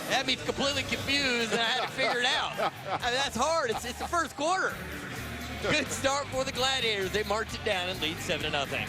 had me completely confused, and I had to figure it out. I mean, that's hard. It's the first quarter. Good start for the Gladiators. They march it down and lead 7-0.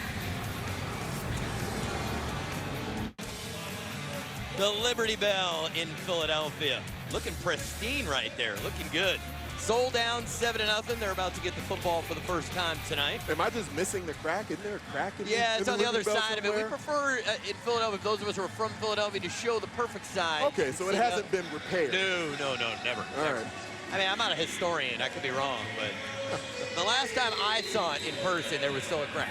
The Liberty Bell in Philadelphia. Looking pristine right there. Looking good. Sold down 7-0. They're about to get the football for the first time tonight. Am I just missing the crack? Isn't there a crack in Yeah, it's on the other side of it. We somewhere? prefer in Philadelphia, those of us who are from Philadelphia, to show the perfect side. Okay, so it hasn't been repaired. No, never. All never. right. I mean, I'm not a historian. I could be wrong, but the last time I saw it in person, there was still a crack.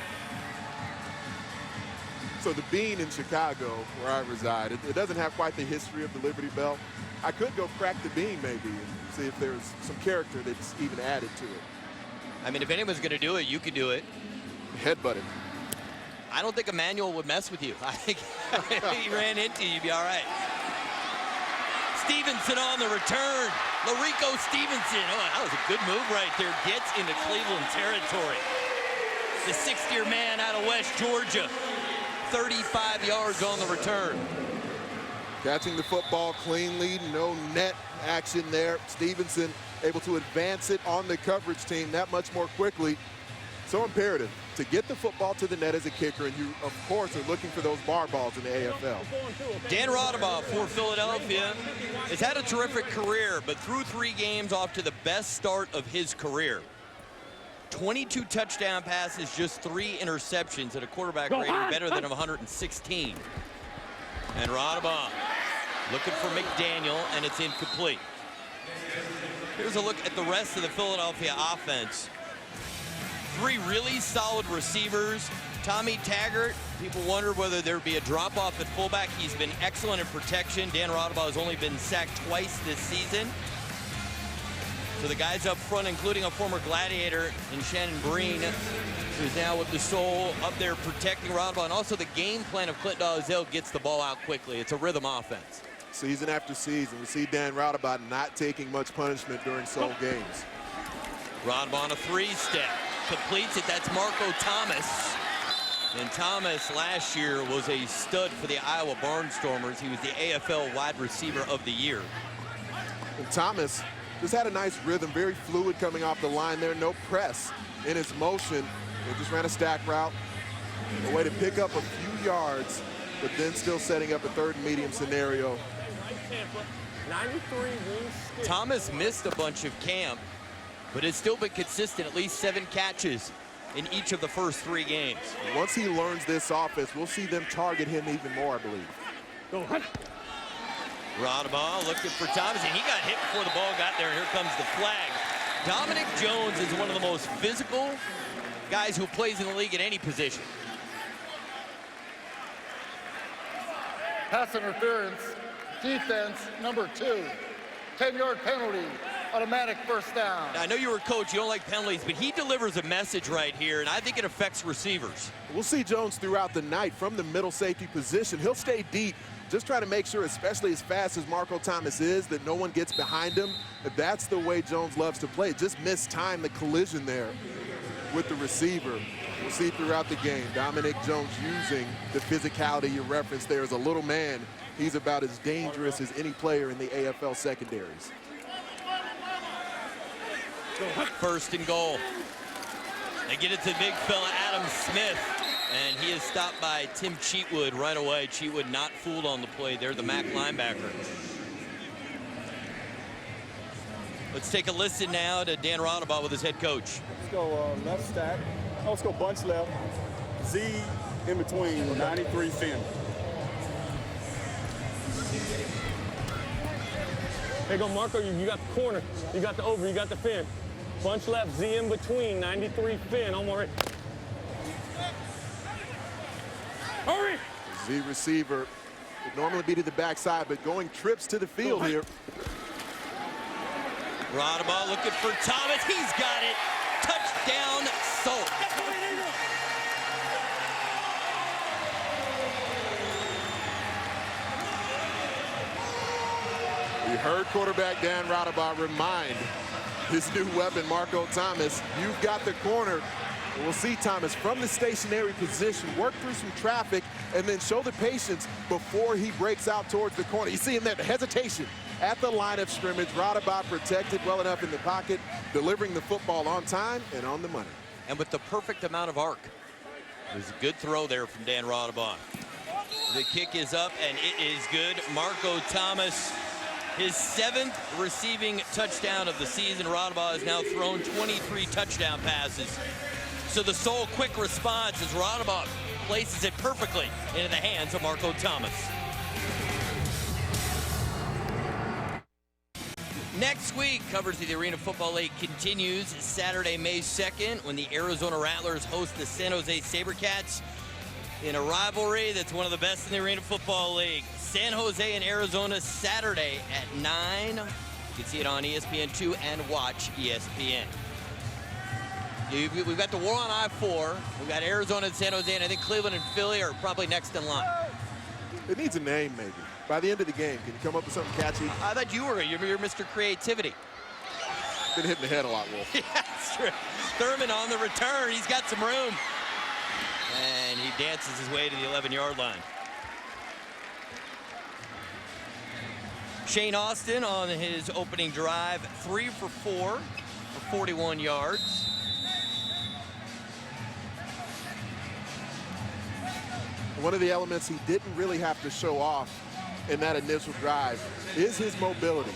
So the Bean in Chicago, where I reside, it doesn't have quite the history of the Liberty Bell. I could go crack the Bean maybe and see if there's some character that's even added to it. I mean, if anyone's going to do it, you could do it. Headbutt it. I don't think Emmanuel would mess with you. I think if he ran into you, you'd be all right. Stevenson on the return. Larico Stevenson. Oh, that was a good move right there. Gets into Cleveland territory. The 6th-year man out of West Georgia. 35 yards on the return. Catching the football cleanly, no net action there. Stevenson able to advance it on the coverage team that much more quickly. So imperative to get the football to the net as a kicker, and you, of course, are looking for those bar balls in the AFL. Dan Rodabaugh for Philadelphia has had a terrific career, but through 3 games off to the best start of his career. 22 touchdown passes, just 3 interceptions at a quarterback rating better than 116. And Rodabaugh looking for McDaniel, and it's incomplete. Here's a look at the rest of the Philadelphia offense. 3 really solid receivers. Tommy Taggart, people wonder whether there'd be a drop-off at fullback. He's been excellent in protection. Dan Rodabaugh has only been sacked twice this season. So the guys up front, including a former Gladiator in Shannon Breen, who's now with the Soul, up there protecting Rodabaugh. And also the game plan of Clint Dalzell gets the ball out quickly. It's a rhythm offense. Season after season, we see Dan Rodabaugh not taking much punishment during Soul games. Rodabaugh on a 3-step. Completes it. That's Marco Thomas. And Thomas last year was a stud for the Iowa Barnstormers. He was the AFL wide receiver of the year. And Thomas just had a nice rhythm, very fluid coming off the line there. No press in his motion. They just ran a stack route. A way to pick up a few yards, but then still setting up a 3rd and medium scenario. 93 Thomas missed a bunch of camp, but has still been consistent, at least 7 catches in each of the first 3 games. Once he learns this offense, we'll see them target him even more, I believe. Go ahead. Rodabaugh looking for Thomas, and he got hit before the ball got there, and here comes the flag. Dominic Jones is one of the most physical guys who plays in the league at any position. Pass interference, defense, number 2. 10-yard penalty, automatic first down. Now, I know you were a coach, you don't like penalties, but he delivers a message right here, and I think it affects receivers. We'll see Jones throughout the night from the middle safety position. He'll stay deep, just trying to make sure, especially as fast as Marco Thomas is, that no one gets behind him. That's the way Jones loves to play. Just mistime the collision there with the receiver. We'll see throughout the game. Dominic Jones using the physicality you referenced there as a little man. He's about as dangerous as any player in the AFL secondaries. 1st and goal. They get it to big fella Adam Smith, and he is stopped by Tim Cheatwood right away. Cheatwood not fooled on the play there, the MAC linebacker. Let's take a listen now to Dan Rodabaugh with his head coach. Let's go left stack. Oh, let's go bunch left. Z in between 93 fin. There you go, Marco. You got the corner. You got the over. You got the fin. Bunch left. Z in between. 93 fin. I'm already. Hurry! Z receiver would normally be to the backside, but going trips to the field here. Rodabaugh looking for Thomas. He's got it. Touchdown, Soul. We heard quarterback Dan Rodabaugh remind his new weapon, Marco Thomas, you've got the corner. We'll see Thomas from the stationary position work through some traffic and then show the patience before he breaks out towards the corner. You see him there, the hesitation at the line of scrimmage. Radabot protected well enough in the pocket, delivering the football on time and on the money. And with the perfect amount of arc. It was a good throw there from Dan Radabot. The kick is up and it is good. Marco Thomas, his 7th receiving touchdown of the season. Radabot has now thrown 23 touchdown passes. So the sole quick response as Radabot places it perfectly into the hands of Marco Thomas. Next week, coverage of the Arena Football League continues Saturday, May 2nd, when the Arizona Rattlers host the San Jose SaberCats in a rivalry that's one of the best in the Arena Football League. San Jose and Arizona Saturday at 9. You can see it on ESPN2 and watch ESPN. We've got the war on I-4. We've got Arizona and San Jose, and I think Cleveland and Philly are probably next in line. It needs a name, maybe. By the end of the game, can you come up with something catchy? I thought you're Mr. Creativity. Been hitting the head a lot, Wolf. Yeah, that's true. Thurman on the return. He's got some room. And he dances his way to the 11-yard line. Shane Austin on his opening drive, 3 for 4 for 41 yards. One of the elements he didn't really have to show off in that initial drive is his mobility.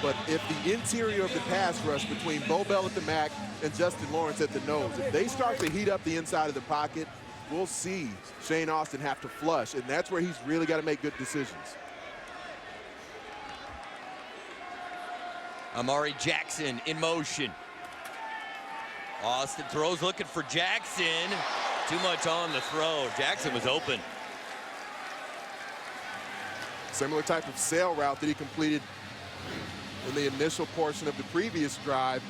But if the interior of the pass rush between Bo Bell at the MAC and Justin Lawrence at the nose, if they start to heat up the inside of the pocket, we'll see Shane Austin have to flush, and that's where he's really got to make good decisions. Amari Jackson in motion. Austin throws, looking for Jackson. Too much on the throw. Jackson was open. Similar type of sail route that he completed in the initial portion of the previous drive,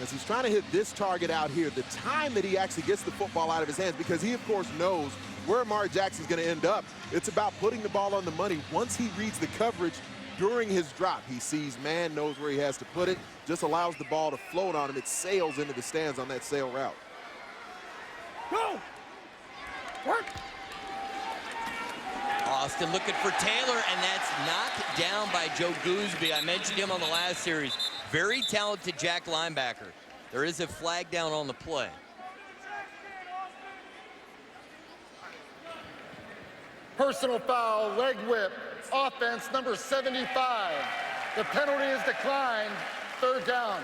as he's trying to hit this target out here. The time that he actually gets the football out of his hands, because he, of course, knows where Amari Jackson's going to end up. It's about putting the ball on the money. Once he reads the coverage during his drop, he sees man, knows where he has to put it, just allows the ball to float on him. It sails into the stands on that sail route. Go! Work! Austin looking for Taylor, and that's knocked down by Joe Gooseby. I mentioned him on the last series. Very talented Jack linebacker. There is a flag down on the play. Personal foul, leg whip, offense number 75. The penalty is declined, 3rd down.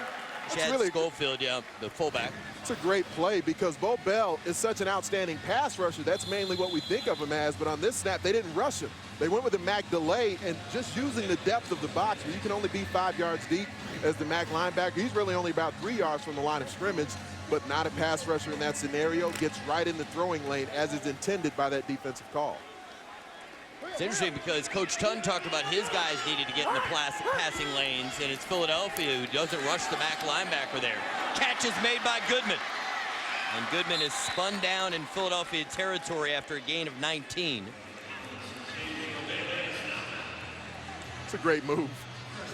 Chad really Schofield, yeah, the fullback. It's a great play because Bo Bell is such an outstanding pass rusher. That's mainly what we think of him as, but on this snap, they didn't rush him. They went with the MAC delay and just using the depth of the box where you can only be 5 yards deep as the MAC linebacker. He's really only about 3 yards from the line of scrimmage, but not a pass rusher in that scenario. Gets right in the throwing lane as is intended by that defensive call. It's interesting because Coach Tunn talked about his guys needing to get in the passing lanes, and it's Philadelphia who doesn't rush the MAC linebacker there. Catch is made by Goodman. And Goodman is spun down in Philadelphia territory after a gain of 19. It's a great move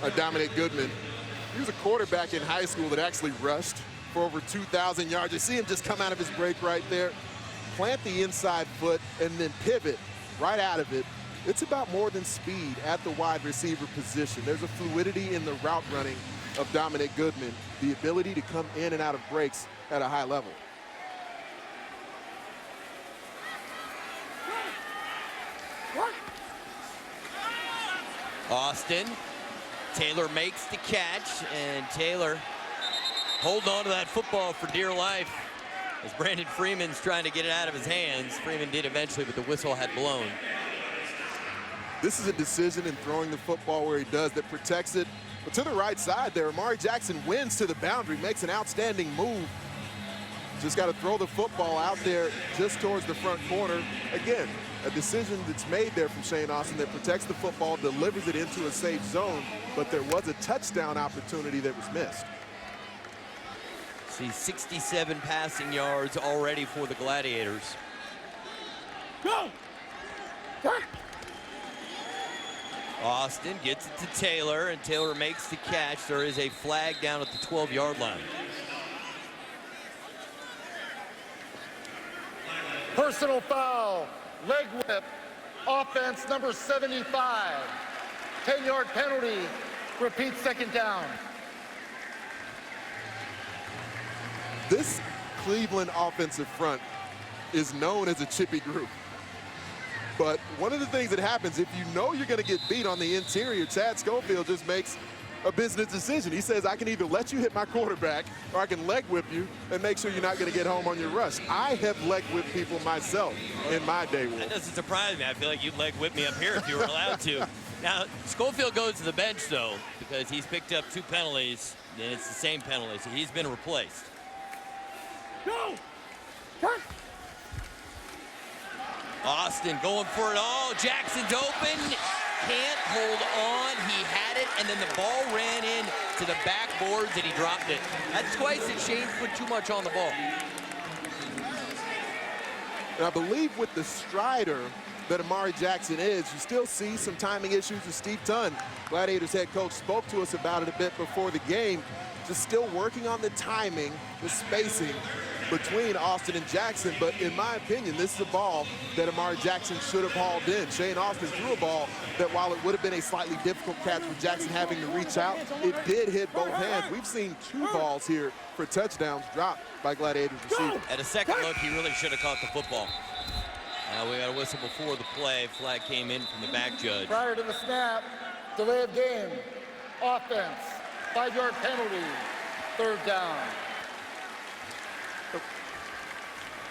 by Dominic Goodman. He was a quarterback in high school that actually rushed for over 2,000 yards. You see him just come out of his break right there, plant the inside foot, and then pivot right out of it. It's about more than speed at the wide receiver position. There's a fluidity in the route running of Dominic Goodman, the ability to come in and out of breaks at a high level. Austin, Taylor makes the catch, and Taylor holding on to that football for dear life as Brandon Freeman's trying to get it out of his hands. Freeman did eventually, but the whistle had blown. This is a decision in throwing the football where he does that protects it. But to the right side there, Amari Jackson wins to the boundary, makes an outstanding move. Just got to throw the football out there just towards the front corner. Again, a decision that's made there from Shane Austin that protects the football, delivers it into a safe zone, but there was a touchdown opportunity that was missed. See 67 passing yards already for the Gladiators. Go! Work! Austin gets it to Taylor, and Taylor makes the catch. There is a flag down at the 12-yard line. Personal foul, leg whip, offense number 75. 10-yard penalty, repeat second down. This Cleveland offensive front is known as a chippy group. But one of the things that happens, if you know you're going to get beat on the interior, Chad Schofield just makes a business decision. He says, I can either let you hit my quarterback or I can leg whip you and make sure you're not going to get home on your rush. I have leg whipped people myself in my day. That doesn't surprise me. I feel like you'd leg whip me up here if you were allowed to. Now, Schofield goes to the bench, though, because he's picked up 2 penalties, and it's the same penalty, so he's been replaced. Go! Austin going for it all. Jackson's open. Can't hold on. He had it, and then the ball ran in to the backboards, and he dropped it. That's twice that Shane's put too much on the ball. And I believe with the strider that Amari Jackson is, you still see some timing issues with Steve Tunn. Gladiators head coach spoke to us about it a bit before the game. Just still working on the timing, the spacing between Austin and Jackson. But in my opinion, this is a ball that Amari Jackson should have hauled in. Shane Austin threw a ball that, while it would have been a slightly difficult catch with Jackson having to reach out, it did hit both hands. We've seen 2 balls here for touchdowns dropped by Gladiators receivers. At a second look, he really should have caught the football. Now we got a whistle before the play. Flag came in from the back judge. Prior to the snap, delay of game, offense, 5-yard penalty, 3rd down.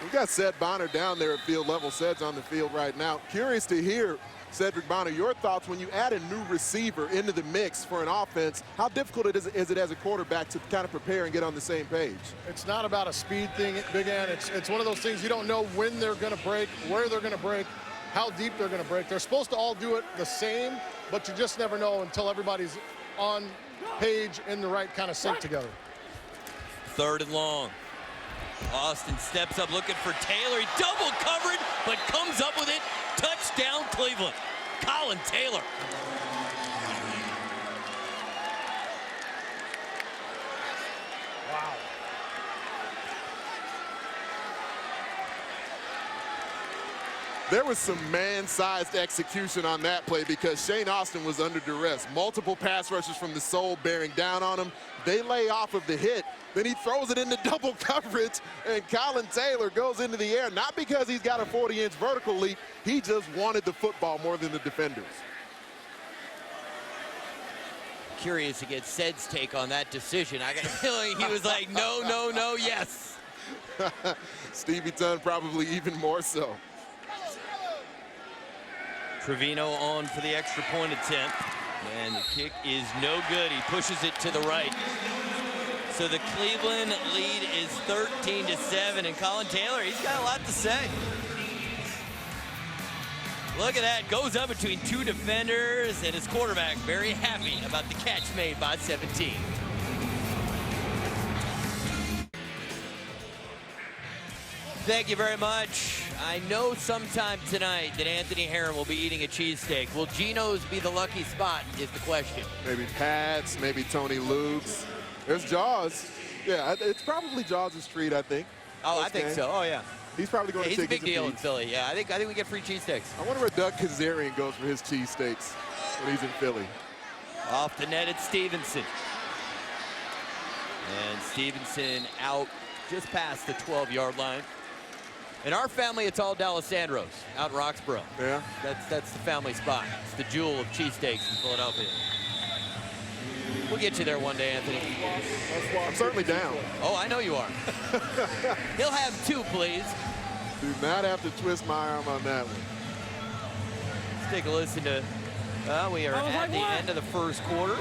We've got Ced Bonner down there at field level. Ced's on the field right now. Curious to hear, Cedric Bonner, your thoughts when you add a new receiver into the mix for an offense. How difficult is it as a quarterback to kind of prepare and get on the same page? It's not about a speed thing, Big Ann. It's one of those things you don't know when they're going to break, where they're going to break, how deep they're going to break. They're supposed to all do it the same, but you just never know until everybody's on page in the right kind of sync together. 3rd and long. Austin steps up looking for Taylor. He double covered, but comes up with it. Touchdown, Cleveland. Colin Taylor. Wow. There was some man-sized execution on that play because Shane Austin was under duress. Multiple pass rushes from the sole bearing down on him. They lay off of the hit. Then he throws it into double coverage, and Colin Taylor goes into the air, not because he's got a 40-inch vertical leap. He just wanted the football more than the defenders. Curious to get Ced's take on that decision. I got a feeling he was like, no, no, no, yes. Stevie Tunn probably even more so. Trevino on for the extra point attempt, and the kick is no good. He pushes it to the right. So the Cleveland lead is 13-7, and Colin Taylor, he's got a lot to say. Look at that, goes up between 2 defenders, and his quarterback very happy about the catch made by 17. Thank you very much. I know sometime tonight that Anthony Herron will be eating a cheesesteak. Will Geno's be the lucky spot is the question. Maybe Pat's, maybe Tony Luke's. There's Jaws. Yeah, it's probably Jaws' treat, I think. Oh, I think so. Oh, yeah. He's probably going to He's a big deal in Philly. Yeah, I think we get free cheesesteaks. I wonder where Doug Kazarian goes for his cheesesteaks when he's in Philly. Off the net, it's Stevenson. And Stevenson out just past the 12-yard line. In our family, it's all D'Alessandro's out in Roxborough. Yeah. That's the family spot. It's the jewel of cheesesteaks in Philadelphia. We'll get you there one day, Anthony. I'm certainly down. Oh, I know you are. He'll have 2, please. Do not have to twist my arm on that one. Let's take a listen to, we are at the end of the first quarter.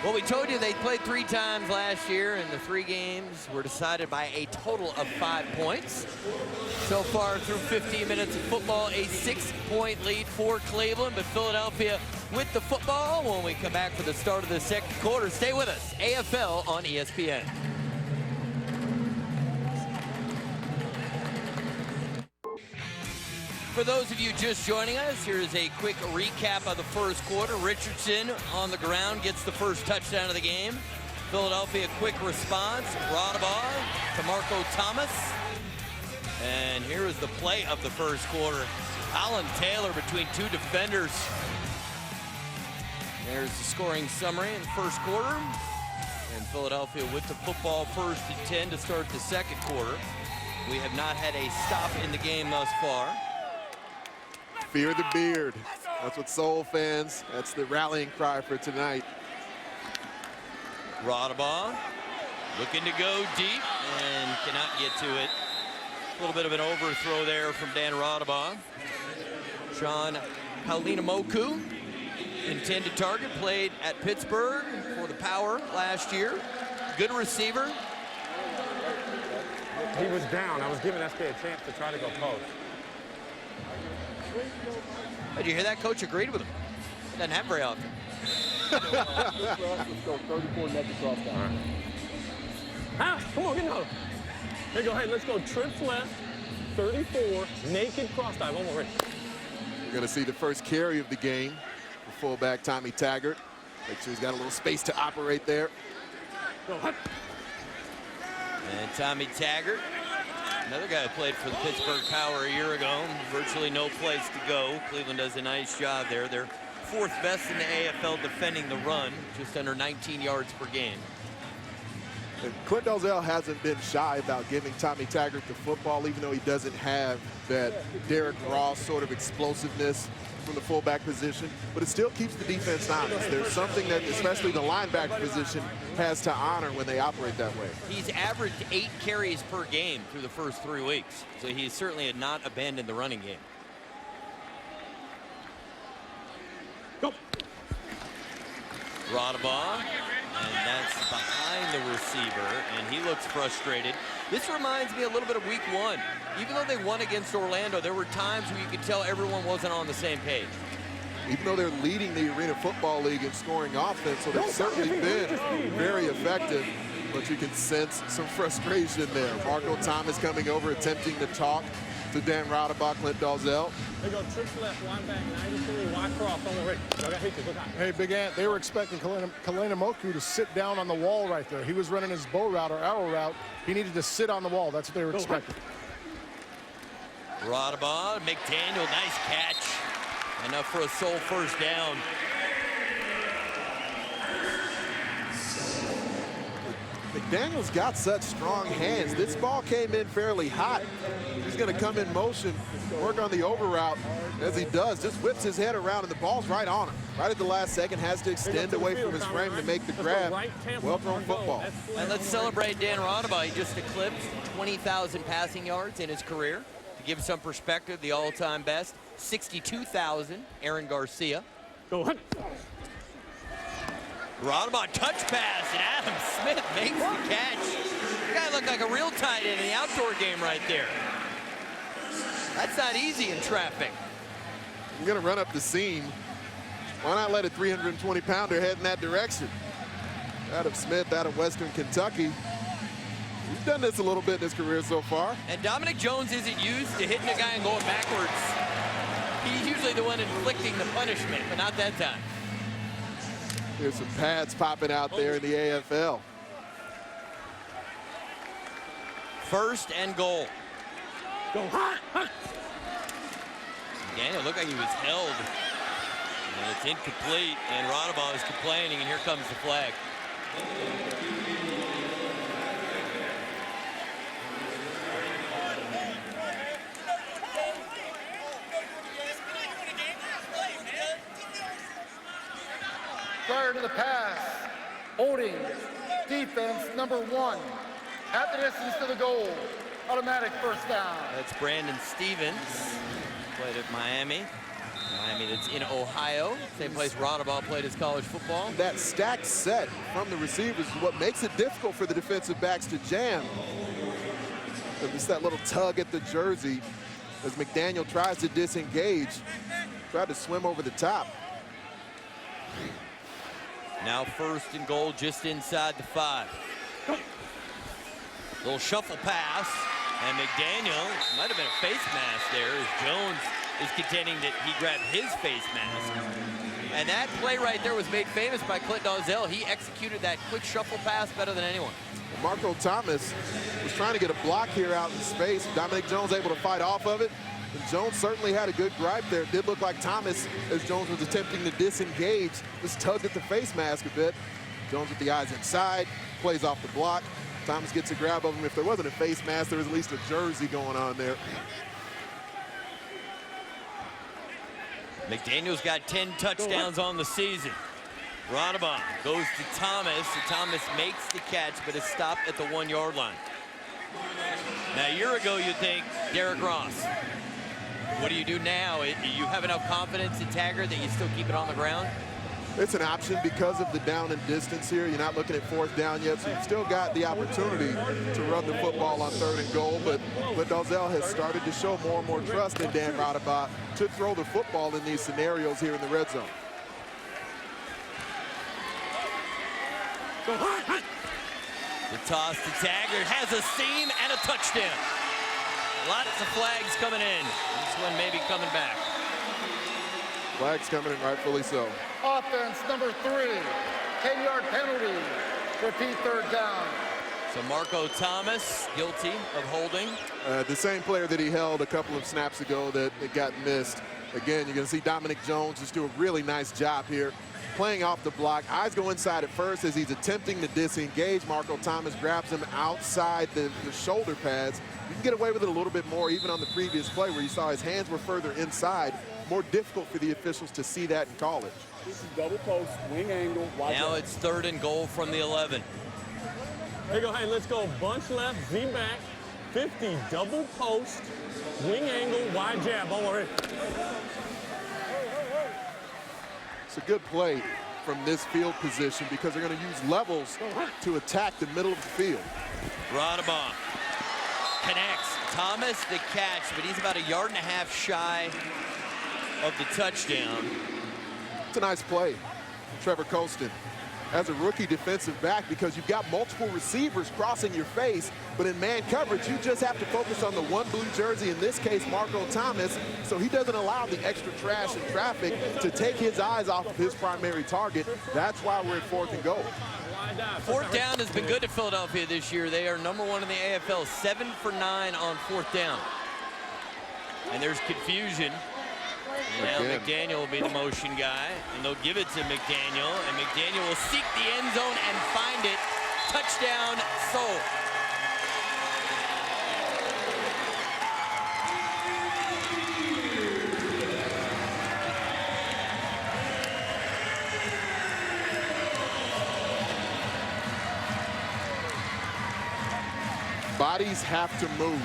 Well, we told you they played 3 times last year, and the 3 games were decided by a total of 5 points. So far through 15 minutes of football, a 6-point lead for Cleveland, but Philadelphia with the football when we come back for the start of the second quarter. Stay with us, AFL on ESPN. For those of you just joining us, here is a quick recap of the first quarter. Richardson on the ground gets the first touchdown of the game. Philadelphia quick response. Rodabah to Marco Thomas. And here is the play of the first quarter. Alan Taylor between two defenders. There's the scoring summary in the first quarter. And Philadelphia with the football, 1st and 10 to start the second quarter. We have not had a stop in the game thus far. Fear the beard. That's what Soul fans, that's the rallying cry for tonight. Rodabaugh looking to go deep and cannot get to it. A little bit of an overthrow there from Dan Rodabaugh. Sean Paulinamoku, intended target, played at Pittsburgh for the Power last year. Good receiver. He was down. I was giving SK a chance to try to go post. Did you hear that? Coach agreed with him. Doesn't happen very often. Let's go 34 naked cross down. Ah, come on, get another. Here you go. Hey, let's go trips left, 34, naked cross dive. One more, ready. You're going to see the first carry of the game for fullback Tommy Taggart. Make sure he's got a little space to operate there. Go, hut. And Tommy Taggart, another guy who played for the Pittsburgh Power a year ago. Virtually no place to go. Cleveland does a nice job there. They're 4th best in the AFL defending the run, just under 19 yards per game. And Clint Dalzell hasn't been shy about giving Tommy Taggart the football, even though he doesn't have that Derrick Ross sort of explosiveness from the fullback position, but it still keeps the defense honest. There's something that especially the linebacker position has to honor when they operate that way. He's averaged 8 carries per game through the first 3 weeks, so he certainly had not abandoned the running game. Go. Rodabaugh, and that's behind the receiver, and he looks frustrated. This reminds me a little bit of week 1. Even though they won against Orlando, there were times where you could tell everyone wasn't on the same page. Even though they're leading the Arena Football League in scoring offense, so they've certainly been very effective, but you can sense some frustration there. Marco Thomas coming over, attempting to talk to Dan Rodabaugh, Clint Dalzell. There you go, trips left, line back, 93, wide cross, one more, ready. I got hit you, look out. Hey, Big Ant, they were expecting Kalena Moku to sit down on the wall right there. He was running his bow route or arrow route. He needed to sit on the wall. That's what they were expecting. Rodabaugh, McDaniel, nice catch. Enough for a sole first down. McDaniel's got such strong hands. This ball came in fairly hot. He's going to come in motion, work on the over route. As he does, just whips his head around, and the ball's right on him. Right at the last second, has to extend away from his frame to make the grab. Well-thrown football. And let's celebrate Dan Rodabaugh. He just eclipsed 20,000 passing yards in his career. To give some perspective, the all-time best, 62,000, Aaron Garcia. Go ahead. Rodabaugh touch pass, and Adam Smith makes the catch. The guy looked like a real tight end in the outdoor game right there. That's not easy in traffic. You're going to run up the seam. Why not let a 320-pounder head in that direction? Adam Smith out of Western Kentucky. He's done this a little bit in his career so far. And Dominic Jones isn't used to hitting a guy and going backwards. He's usually the one inflicting the punishment, but not that time. There's some pads popping out there in the AFL. 1st and goal. Go hot. Daniel looked like he was held. And it's incomplete, and Rodabaugh is complaining, and here comes the flag. Prior to the pass, holding defense number 1. At the distance to the goal, automatic first down. That's Brandon Stevens, played at Miami. Miami that's in Ohio, same place Rodabaugh played his college football. That stacked set from the receivers is what makes it difficult for the defensive backs to jam. It's that little tug at the jersey as McDaniel tries to disengage, tried to swim over the top. Now 1st and goal just inside the 5. Little shuffle pass, and McDaniel, might have been a face mask there, as Jones is contending that he grabbed his face mask. And that play right there was made famous by Clint Dalzell. He executed that quick shuffle pass better than anyone. Marco Thomas was trying to get a block here out in space. Dominic Jones able to fight off of it. And Jones certainly had a good gripe there. It did look like Thomas, as Jones was attempting to disengage, just tugged at the face mask a bit. Jones with the eyes inside, plays off the block. Thomas gets a grab of him. If there wasn't a face mask, there was at least a jersey going on there. McDaniel's got 10 touchdowns on the season. Rodabon goes to Thomas, and Thomas makes the catch, but is stopped at the 1-yard line. Now, a year ago, you'd think Derrick Ross. What do you do now? You have enough confidence in Taggart that you still keep it on the ground? It's an option because of the down and distance here. You're not looking at 4th down yet, so you've still got the opportunity to run the football on 3rd and goal. But Dalzell has started to show more and more trust in Dan Rodabot to throw the football in these scenarios here in the red zone. The toss to Taggart has a seam and a touchdown. Lots of flags coming in. This one maybe coming back. Flags coming in, rightfully so. Offense number 3, 10-yard penalty. Repeat 3rd down. So Marco Thomas guilty of holding. The same player that he held a couple of snaps ago that it got missed. Again, you're going to see Dominic Jones just do a really nice job here, playing off the block. Eyes go inside at first as he's attempting to disengage. Marco Thomas grabs him outside the shoulder pads. You can get away with it a little bit more, even on the previous play where you saw his hands were further inside. More difficult for the officials to see that in college. This is double post, wing angle. Now it's 3rd and goal from the 11. Here you go. Hey, let's go. Bunch left, Z back, 50, double post, wing angle, wide jab. Don't worry. It's a good play from this field position because they're going to use levels to attack the middle of the field. Rodabon connects. Thomas the catch, but he's about 1.5 yards shy of the touchdown. It's a nice play. Trevor Colston as a rookie defensive back because you've got multiple receivers crossing your face, but in man coverage, you just have to focus on the one blue jersey, in this case, Marco Thomas, so he doesn't allow the extra trash and traffic to take his eyes off of his primary target. That's why we're at 4th and goal. 4th down has been good to Philadelphia this year. They are #1 in the AFL, 7 for 9 on 4th down. And there's confusion. And now McDaniel will be the motion guy, and they'll give it to McDaniel, and McDaniel will seek the end zone and find it. Touchdown, Soul. Bodies have to move.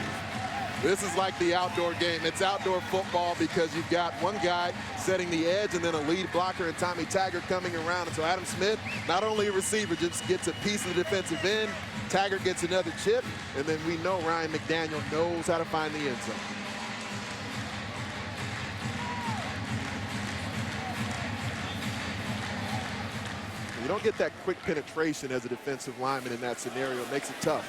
This is like the outdoor game. It's outdoor football because you've got one guy setting the edge and then a lead blocker and Tommy Taggart coming around. And so Adam Smith, not only a receiver, just gets a piece of the defensive end. Taggart gets another chip, and then we know Ryan McDaniel knows how to find the end zone. You don't get that quick penetration as a defensive lineman in that scenario. It makes it tough.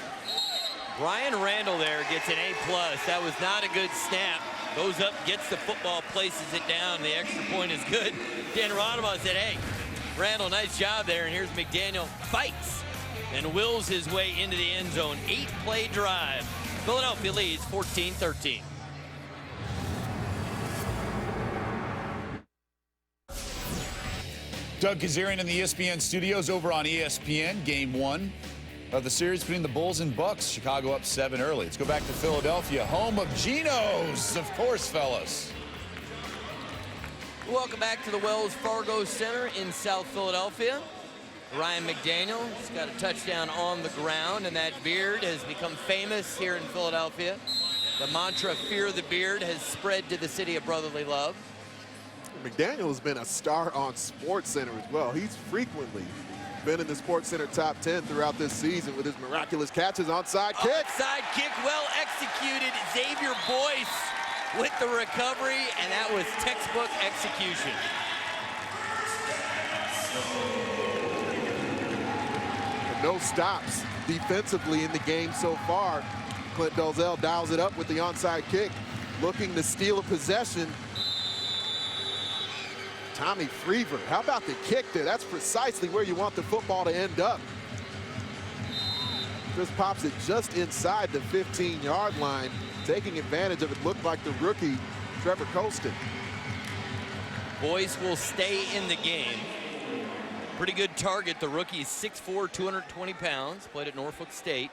Brian Randall there gets an A+. That was not a good snap. Goes up, gets the football, places it down. The extra point is good. Dan Rodabon said, hey, Randall, nice job there. And here's McDaniel, fights and wills his way into the end zone. 8-play drive. Philadelphia leads 14-13. Doug Kazarian in the ESPN studios over on ESPN. Game 1 of the series between the Bulls and Bucks. Chicago up 7 early. Let's go back to Philadelphia, home of Geno's, of course, fellas. Welcome back to the Wells Fargo Center in South Philadelphia. Ryan McDaniel has got a touchdown on the ground, and that beard has become famous here in Philadelphia. The mantra, fear the beard, has spread to the city of brotherly love. McDaniel has been a star on SportsCenter as well. He's frequently been in the SportsCenter top 10 throughout this season with his miraculous catches. Onside kick. Onside kick, well executed. Xavier Boyce with the recovery, and that was textbook execution. No stops defensively in the game so far. Clint Dalzell dials it up with the onside kick, looking to steal a possession. Tommy Freever, how about the kick there? That's precisely where you want the football to end up. Just pops it just inside the 15-yard line, taking advantage of it. Looked like the rookie, Trevor Colston. Boyce will stay in the game. Pretty good target. The rookie is 6'4", 220 pounds, played at Norfolk State.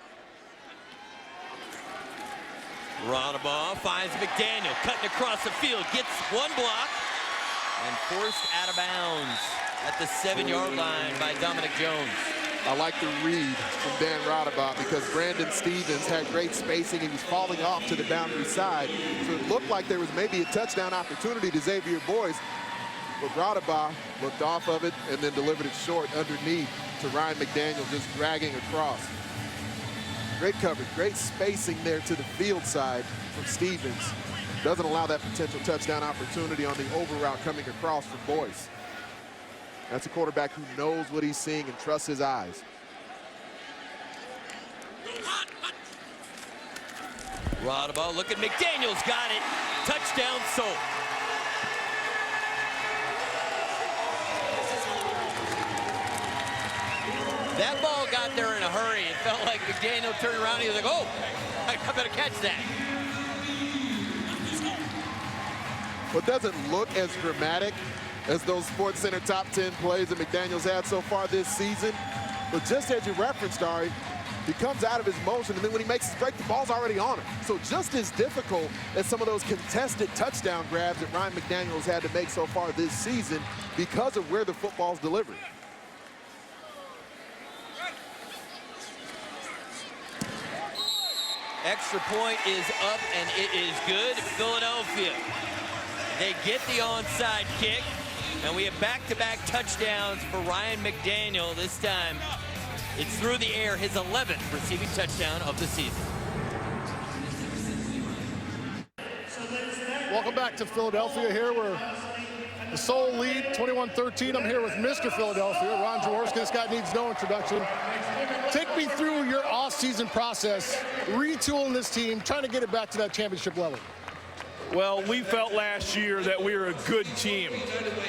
Rodabaugh finds McDaniel, cutting across the field, gets one block, and forced out of bounds at the 7-yard line by Dominic Jones. I like the read from Dan Rodabaugh because Brandon Stevens had great spacing. He was falling off to the boundary side. So it looked like there was maybe a touchdown opportunity to Xavier Boyce. But Rodabaugh looked off of it and then delivered it short underneath to Ryan McDaniel, just dragging across. Great coverage, great spacing there to the field side from Stevens. Doesn't allow that potential touchdown opportunity on the over route coming across from Boyce. That's a quarterback who knows what he's seeing and trusts his eyes. Rodabaugh, look at McDaniel's got it. Touchdown sold. That ball got there in a hurry. It felt like McDaniel turned around and he was like, oh, I better catch that. What doesn't look as dramatic as those SportsCenter top 10 plays that McDaniel's had so far this season. But just as you referenced, Ari, he comes out of his motion, and then when he makes his break, the ball's already on him. So just as difficult as some of those contested touchdown grabs that Ryan McDaniel's had to make so far this season because of where the football's delivered. Extra point is up, and it is good. Philadelphia. They get the onside kick, and we have back-to-back touchdowns for Ryan McDaniel. This time, it's through the air, his 11th receiving touchdown of the season. Welcome back to Philadelphia. Here we're the sole lead, 21-13. I'm here with Mr. Philadelphia, Ron Jaworski. This guy needs no introduction. Take me through your off-season process, retooling this team, trying to get it back to that championship level. Well, we felt last year that we were a good team.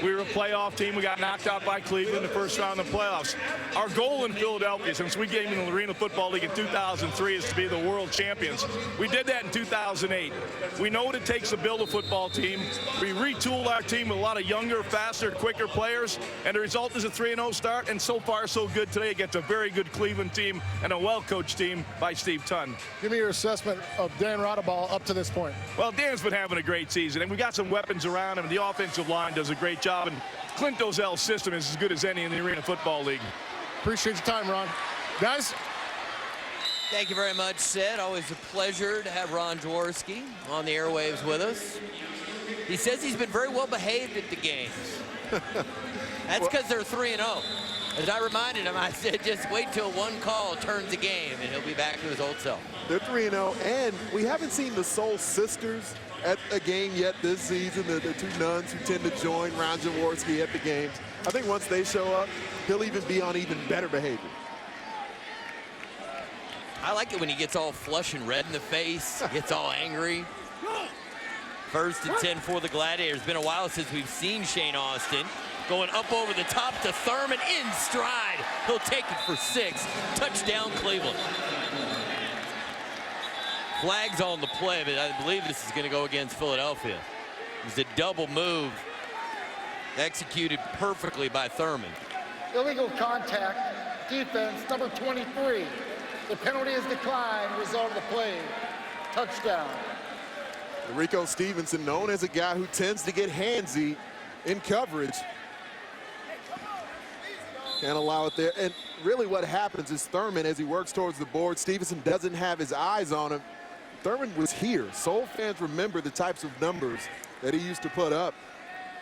We were a playoff team. We got knocked out by Cleveland in the first round of the playoffs. Our goal in Philadelphia, since we came in the Arena Football League in 2003, is to be the world champions. We did that in 2008. We know what it takes to build a football team. We retooled our team with a lot of younger, faster, quicker players, and the result is a 3-0 start, and so far so good today against a very good Cleveland team and a well-coached team by Steve Tunn. Give me your assessment of Dan Rodabaugh up to this point. Well, Dan's been having a great season, and we got some weapons around him. The offensive line does a great job, and Clint Dozell's system is as good as any in the Arena Football League. Appreciate your time, Ron. Guys? Thank you very much, Sid. Always a pleasure to have Ron Jaworski on the airwaves with us. He says he's been very well behaved at the games. That's because they're 3-0. As I reminded him, I said, just wait till one call turns the game, and he'll be back to his old self. They're 3-0, and we haven't seen the Soul Sisters at a game yet this season, the two nuns who tend to join Ron Jaworski at the games. I think once they show up, he'll even be on even better behavior. I like it when he gets all flush and red in the face, gets all angry. First and 10 for the Gladiators. Been a while since we've seen Shane Austin. Going up over the top to Thurman in stride. He'll take it for 6. Touchdown, Cleveland. Flags on the play, but I believe this is going to go against Philadelphia. It was a double move executed perfectly by Thurman. Illegal contact, defense, number 23. The penalty is declined, result of the play, touchdown. Rico Stevenson, known as a guy who tends to get handsy in coverage. Can't allow it there. And really what happens is Thurman, as he works towards the board, Stevenson doesn't have his eyes on him. Thurman was here. Soul fans remember the types of numbers that he used to put up,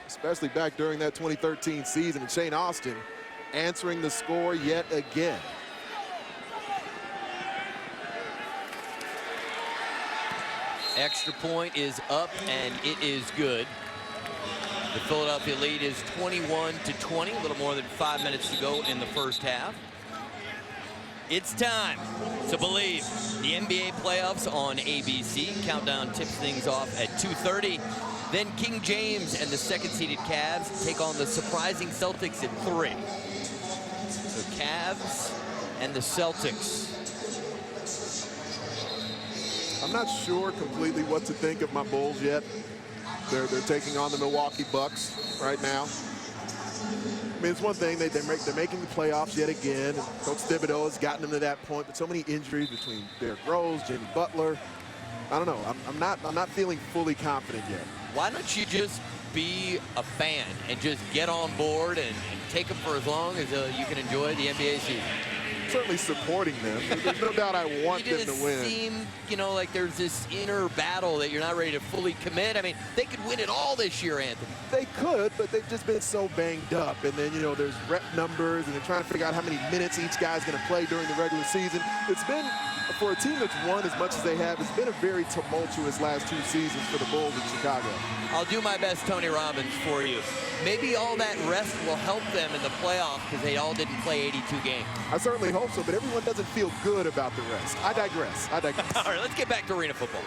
especially back during that 2013 season. And Shane Austin answering the score yet again. Extra point is up, and it is good. The Philadelphia lead is 21-20, a little more than 5 minutes to go in the first half. It's time to believe. The NBA playoffs on ABC. Countdown tips things off at 2:30. Then King James and the second-seeded Cavs take on the surprising Celtics in 3. So Cavs and the Celtics. I'm not sure completely what to think of my Bulls yet. They're taking on the Milwaukee Bucks right now. I mean, it's one thing, they're making the playoffs yet again. And Coach Thibodeau has gotten them to that point, but so many injuries between Derrick Rose, Jimmy Butler. I don't know. I'm not feeling fully confident yet. Why don't you just be a fan and just get on board and take them for as long as you can enjoy the NBA season? Certainly supporting them. There's no doubt I want them to win. You seem, you know, like there's this inner battle that you're not ready to fully commit. I mean, they could win it all this year, Anthony. They could, but they've just been so banged up. And then, you know, there's rep numbers, and they're trying to figure out how many minutes each guy's going to play during the regular season. It's been, for a team that's won as much as they have, it's been a very tumultuous last 2 seasons for the Bulls in Chicago. I'll do my best, Tony Robbins, for you. Maybe all that rest will help them in the playoffs because they all didn't play 82 games. I certainly hope so, but everyone doesn't feel good about the rest. I digress. All right, let's get back to arena football.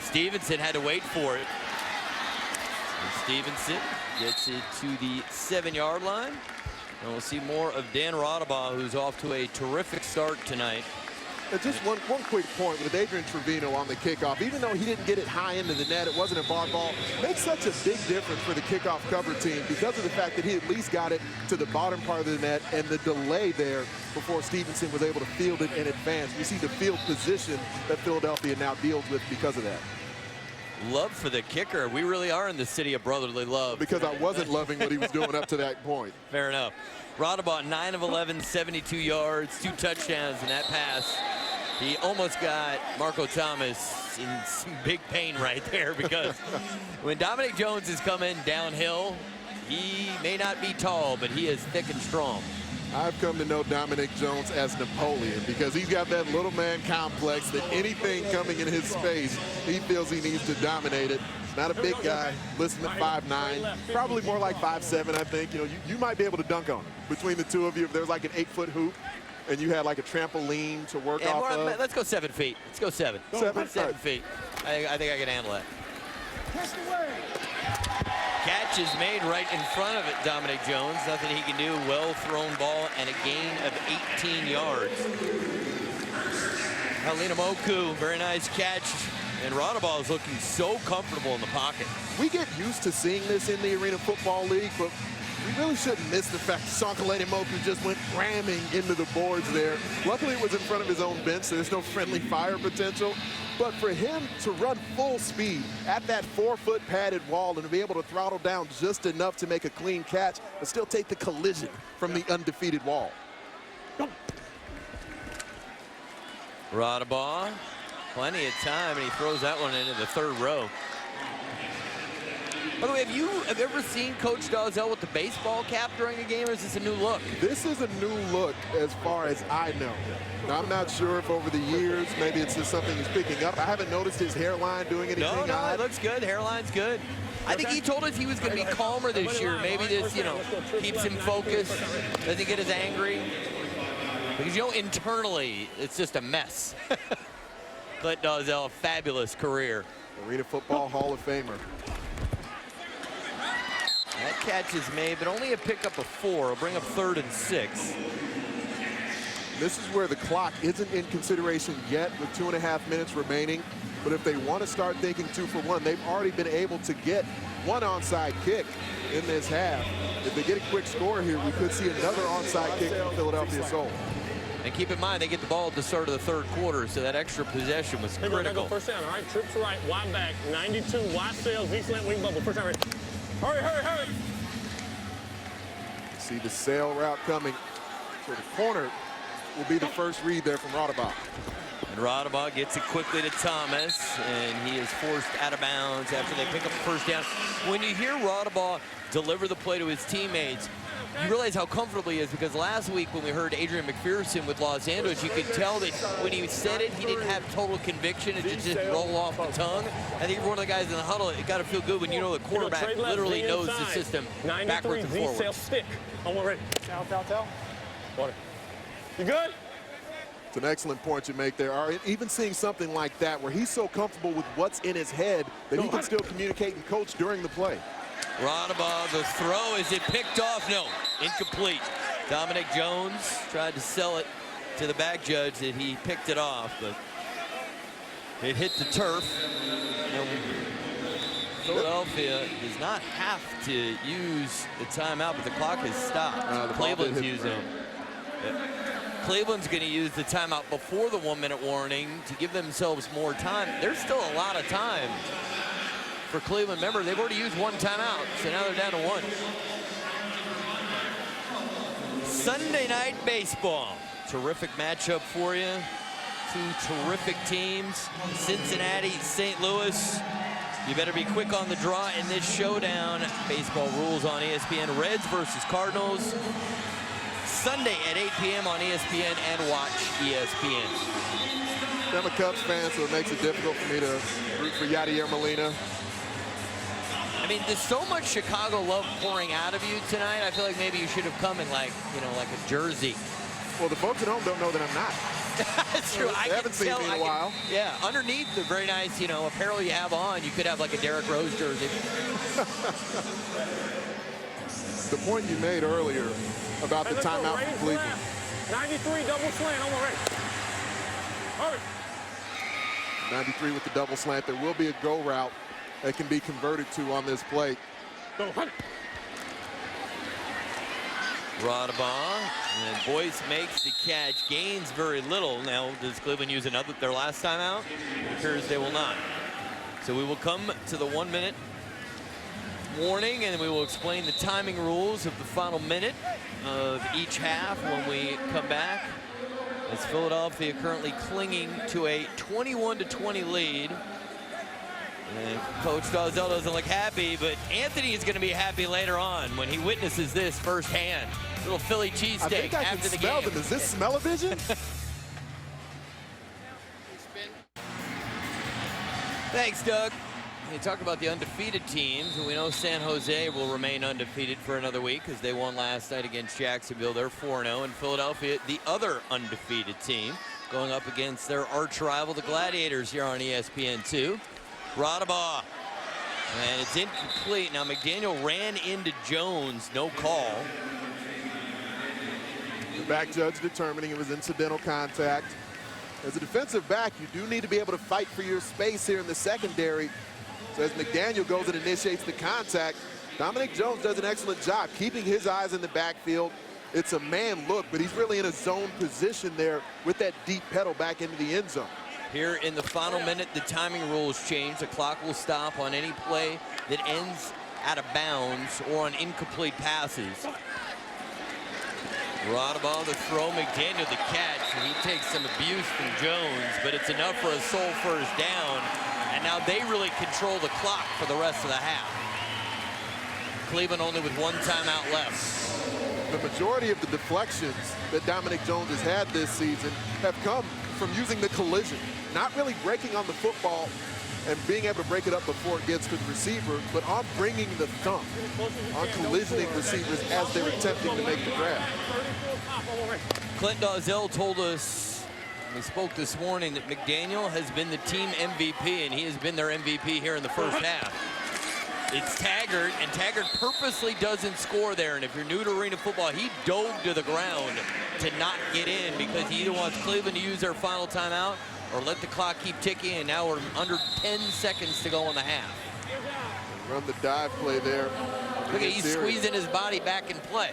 Stevenson had to wait for it. And Stevenson gets it to the 7-yard line. And we'll see more of Dan Rodabaugh, who's off to a terrific start tonight. Just one quick point with Adrian Trevino on the kickoff. Even though he didn't get it high into the net, it wasn't a bar ball, makes such a big difference for the kickoff cover team because of the fact that he at least got it to the bottom part of the net and the delay there before Stevenson was able to field it in advance. You see the field position that Philadelphia now deals with because of that. Love for the kicker. We really are in the city of brotherly love. Because I wasn't loving what he was doing up to that point. Fair enough. Rodabaugh, 9 of 11, 72 yards, 2 touchdowns in that pass. He almost got Marco Thomas in some big pain right there because when Dominic Jones is coming downhill, he may not be tall, but he is thick and strong. I've come to know Dominic Jones as Napoleon because he's got that little man complex that anything coming in his space, he feels he needs to dominate it. Not a big guy, listed at 5'9", probably more like 5'7", I think. You know, you might be able to dunk on him. Between the two of you, if there's like an 8-foot hoop and you had like a trampoline to work off of. Let's go 7 feet. Let's go 7. 7 feet. I think I can handle that. Catch is made right in front of it, Dominic Jones. Nothing he can do. Well thrown ball and a gain of 18 yards. Halina Moku, very nice catch. And Rodabaugh is looking so comfortable in the pocket. We get used to seeing this in the Arena Football League, but we really shouldn't miss the fact Halina Moku just went ramming into the boards there. Luckily, it was in front of his own bench, so there's no friendly fire potential. But for him to run full speed at that 4-foot padded wall and to be able to throttle down just enough to make a clean catch, but still take the collision from the undefeated wall. Rodabaugh, plenty of time, and he throws that one into the 3rd row. By the way, have you ever seen Coach Dalzell with the baseball cap during a game, or is this a new look? This is a new look as far as I know. Now, I'm not sure if over the years, maybe it's just something he's picking up. I haven't noticed his hairline doing anything. No, it looks good. Hairline's good. I think he told us he was going to be calmer this year. Maybe this, you know, keeps him focused, doesn't get as angry. Because, you know, internally, it's just a mess. But Dalzell, a fabulous career. Arena Football Hall of Famer. That catch is made, but only a pickup of 4. It'll bring up 3rd and 6. This is where the clock isn't in consideration yet with 2.5 minutes remaining. But if they want to start thinking 2 for 1, they've already been able to get 1 onside kick in this half. If they get a quick score here, we could see another onside kick from Philadelphia Soul. And keep in mind, they get the ball at the start of the 3rd quarter, so that extra possession was critical. First down, all right? Trips right, wide back, 92, wide sails, V slant, wing bubble. First down, right. Hurry, hurry, hurry. See the sail route coming. So the corner will be the first read there from Rodabaugh. And Rodabaugh gets it quickly to Thomas, and he is forced out of bounds after they pick up the first down. When you hear Rodabaugh deliver the play to his teammates, you realize how comfortable he is, because last week when we heard Adrian McPherson with Los Angeles, you could tell that when he said it, he didn't have total conviction. It just roll off the tongue. I think one of the guys in the huddle, it got to feel good when you know the quarterback literally knows the system backwards and forwards. Stick. I'm ready. Towel. Water. You good? It's an excellent point you make there. Even seeing something like that where he's so comfortable with what's in his head that he can still communicate and coach during the play. Rodaba, the throw, is it picked off? No, incomplete. Dominic Jones tried to sell it to the back judge that he picked it off, but it hit the turf. Philadelphia does not have to use the timeout, but the clock has stopped. Cleveland's using it. Cleveland's going to use the timeout before the 1-minute warning to give themselves more time. There's still a lot of time for Cleveland. Remember, they've already used one timeout, so now they're down to one. Sunday night baseball. Terrific matchup for you. Two terrific teams, Cincinnati, St. Louis. You better be quick on the draw in this showdown. Baseball rules on ESPN. Reds versus Cardinals. Sunday at 8 p.m. on ESPN and watch ESPN. I'm a Cubs fan, so it makes it difficult for me to root for Yadier Molina. I mean, there's so much Chicago love pouring out of you tonight. I feel like maybe you should have come in like, you know, like a jersey. Well, the folks at home don't know that I'm not. That's true. They haven't seen me in a while. Yeah, underneath the very nice, you know, apparel you have on, you could have like a Derrick Rose jersey. The point you made earlier about the timeout for Cleveland. 93 double slant on the right. Hurry. 93 with the double slant. There will be a go route that can be converted to on this play. Go, hunt. Rodaba, and Boyce makes the catch, gains very little. Now, does Cleveland use their last timeout? It appears they will not. So we will come to the 1-minute warning, and we will explain the timing rules of the final minute of each half when we come back. As Philadelphia currently clinging to a 21-20 lead. And Coach Dalzell doesn't look happy, but Anthony is going to be happy later on when he witnesses this firsthand. Little Philly cheesesteak after the game. Does this smell-o-vision? Thanks, Doug. You talk about the undefeated teams, and we know San Jose will remain undefeated for another week because they won last night against Jacksonville. They're 4-0, and Philadelphia, the other undefeated team, going up against their arch rival, the Gladiators, here on ESPN2. Rodaba, and it's incomplete. Now McDaniel ran into Jones, no call. The back judge determining it was incidental contact. As a defensive back, you do need to be able to fight for your space here in the secondary. So as McDaniel goes and initiates the contact, Dominic Jones does an excellent job keeping his eyes in the backfield. It's a man look, but he's really in a zone position there with that deep pedal back into the end zone. Here in the final minute, the timing rules change. The clock will stop on any play that ends out of bounds or on incomplete passes. Rodaba, the throw, McDaniel the catch. He takes some abuse from Jones, but it's enough for a sole first down. And now they really control the clock for the rest of the half. Cleveland only with one timeout left. The majority of the deflections that Dominic Jones has had this season have come from using the collision, not really breaking on the football and being able to break it up before it gets to the receiver, but on bringing the thump, on collisioning receivers as they're attempting to make the grab. Clint Dalzell told us, we spoke this morning, that McDaniel has been the team MVP, and he has been their MVP here in the first half. It's Taggart, and Taggart purposely doesn't score there. And if you're new to arena football, he dove to the ground to not get in because he either wants Cleveland to use their final timeout or let the clock keep ticking. And now we're under 10 seconds to go in the half. Run the dive play there. Look at, he's squeezing his body back in play.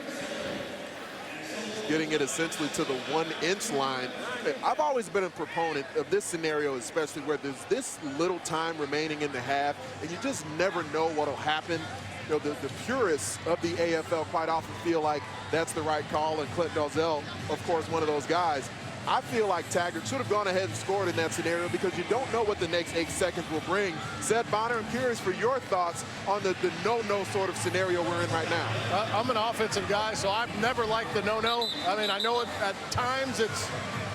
Getting it essentially to the 1-inch line. I've always been a proponent of this scenario, especially where there's this little time remaining in the half, and you just never know what'll happen. You know, the purists of the AFL quite often feel like that's the right call, and Clint Dalzell, of course, one of those guys. I feel like Taggart should have gone ahead and scored in that scenario because you don't know what the next 8 seconds will bring. Seth Bonner, I'm curious for your thoughts on the no-no sort of scenario we're in right now. I'm an offensive guy, so I've never liked the no-no. I mean, I know at times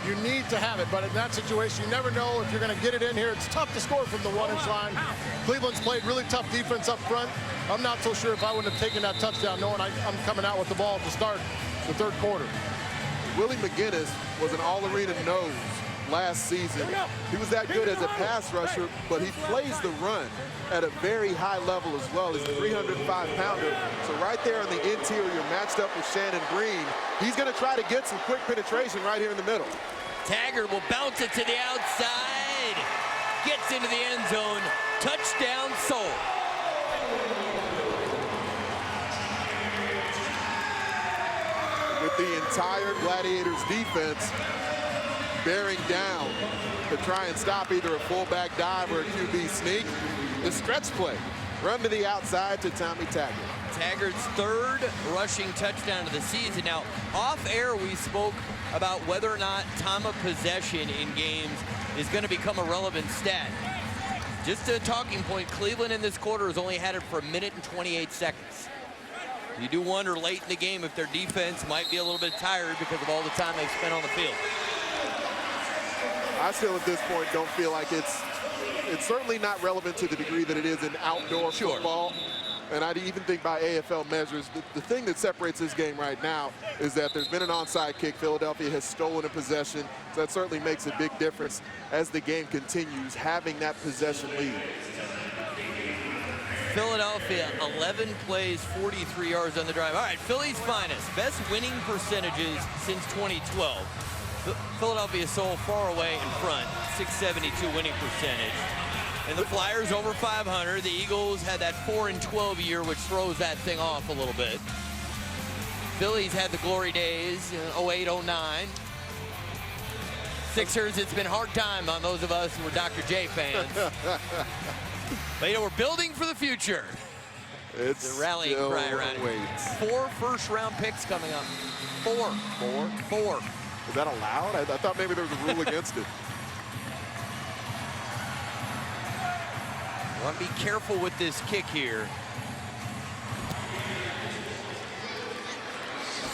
you need to have it, but in that situation, you never know if you're going to get it in here. It's tough to score from the 1-inch line. Cleveland's played really tough defense up front. I'm not so sure if I wouldn't have taken that touchdown knowing I'm coming out with the ball to start the third quarter. Willie McGinnis was an all-arena nose last season. He was that good as a pass rusher, but he plays the run at a very high level as well. He's a 305-pounder. So right there on the interior, matched up with Shannon Green, he's going to try to get some quick penetration right here in the middle. Taggart will bounce it to the outside. Gets into the end zone. Touchdown, Soul. With the entire Gladiators defense bearing down to try and stop either a fullback dive or a QB sneak. The stretch play, run to the outside to Tommy Taggart. Taggart's third rushing touchdown of the season. Now, off air, we spoke about whether or not time of possession in games is going to become a relevant stat. Just a talking point, Cleveland in this quarter has only had it for 1 minute and 28 seconds. You do wonder late in the game if their defense might be a little bit tired because of all the time they've spent on the field. I still at this point don't feel like it's certainly not relevant to the degree that it is in outdoor football. And I even think by AFL measures, the thing that separates this game right now is that there's been an onside kick. Philadelphia has stolen a possession. So that certainly makes a big difference as the game continues, having that possession lead. Philadelphia, 11 plays, 43 yards on the drive. All right, Philly's finest. Best winning percentages since 2012. Philadelphia so far away in front, 672 winning percentage. And the Flyers over 500. The Eagles had that 4-12 year, which throws that thing off a little bit. Phillies had the glory days, 08, 09. Sixers, it's been hard time on those of us who were Dr. J fans. But, you know, we're building for the future. It's the rallying cry around it. 4 first-round picks coming up. 4. Is that allowed? I thought maybe there was a rule against it. Want to be careful with this kick here.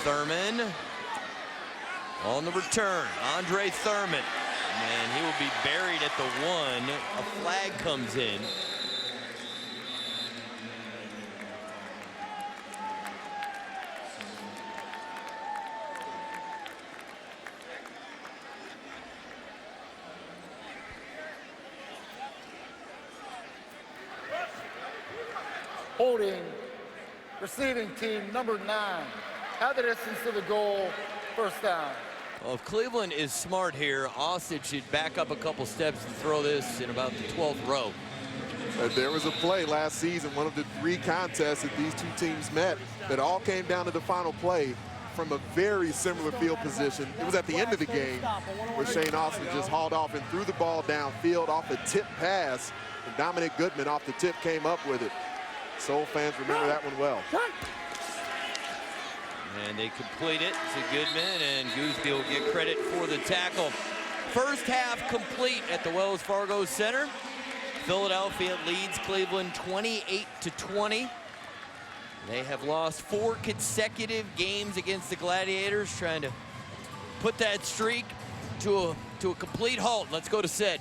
Thurman on the return. Andre Thurman. And he will be buried at the 1. A flag comes in. Holding, receiving team number 9. Have the distance to the goal, first down. Well, if Cleveland is smart here, Austin should back up a couple steps and throw this in about the 12th row. There was a play last season, one of the 3 contests that these two teams met, that all came down to the final play from a very similar field position. It was at the end of the game where Shane Austin just hauled off and threw the ball downfield off a tip pass, and Dominic Goodman off the tip came up with it. Soul fans remember that one well. And they complete it to Goodman, and Gooseby will get credit for the tackle. First half complete at the Wells Fargo Center. Philadelphia leads Cleveland 28-20. They have lost 4 consecutive games against the Gladiators, trying to put that streak to a complete halt. Let's go to Sid.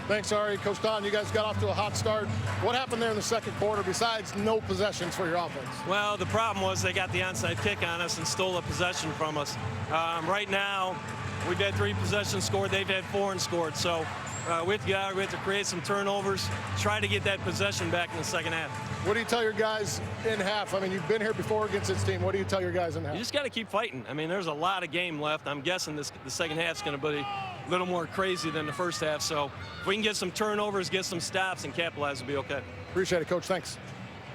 Thanks, Ari. Coach Don, you guys got off to a hot start. What happened there in the second quarter besides no possessions for your offense? Well, the problem was they got the onside kick on us and stole a possession from us. Right now, we've had 3 possessions scored. They've had 4 and scored. So we have to create some turnovers, try to get that possession back in the second half. What do you tell your guys in half? I mean, you've been here before against this team. What do you tell your guys in half? You just got to keep fighting. I mean, there's a lot of game left. I'm guessing the second half's going to be a little more crazy than the first half. So if we can get some turnovers, get some stops, and capitalize, we'll be okay. Appreciate it, Coach. Thanks.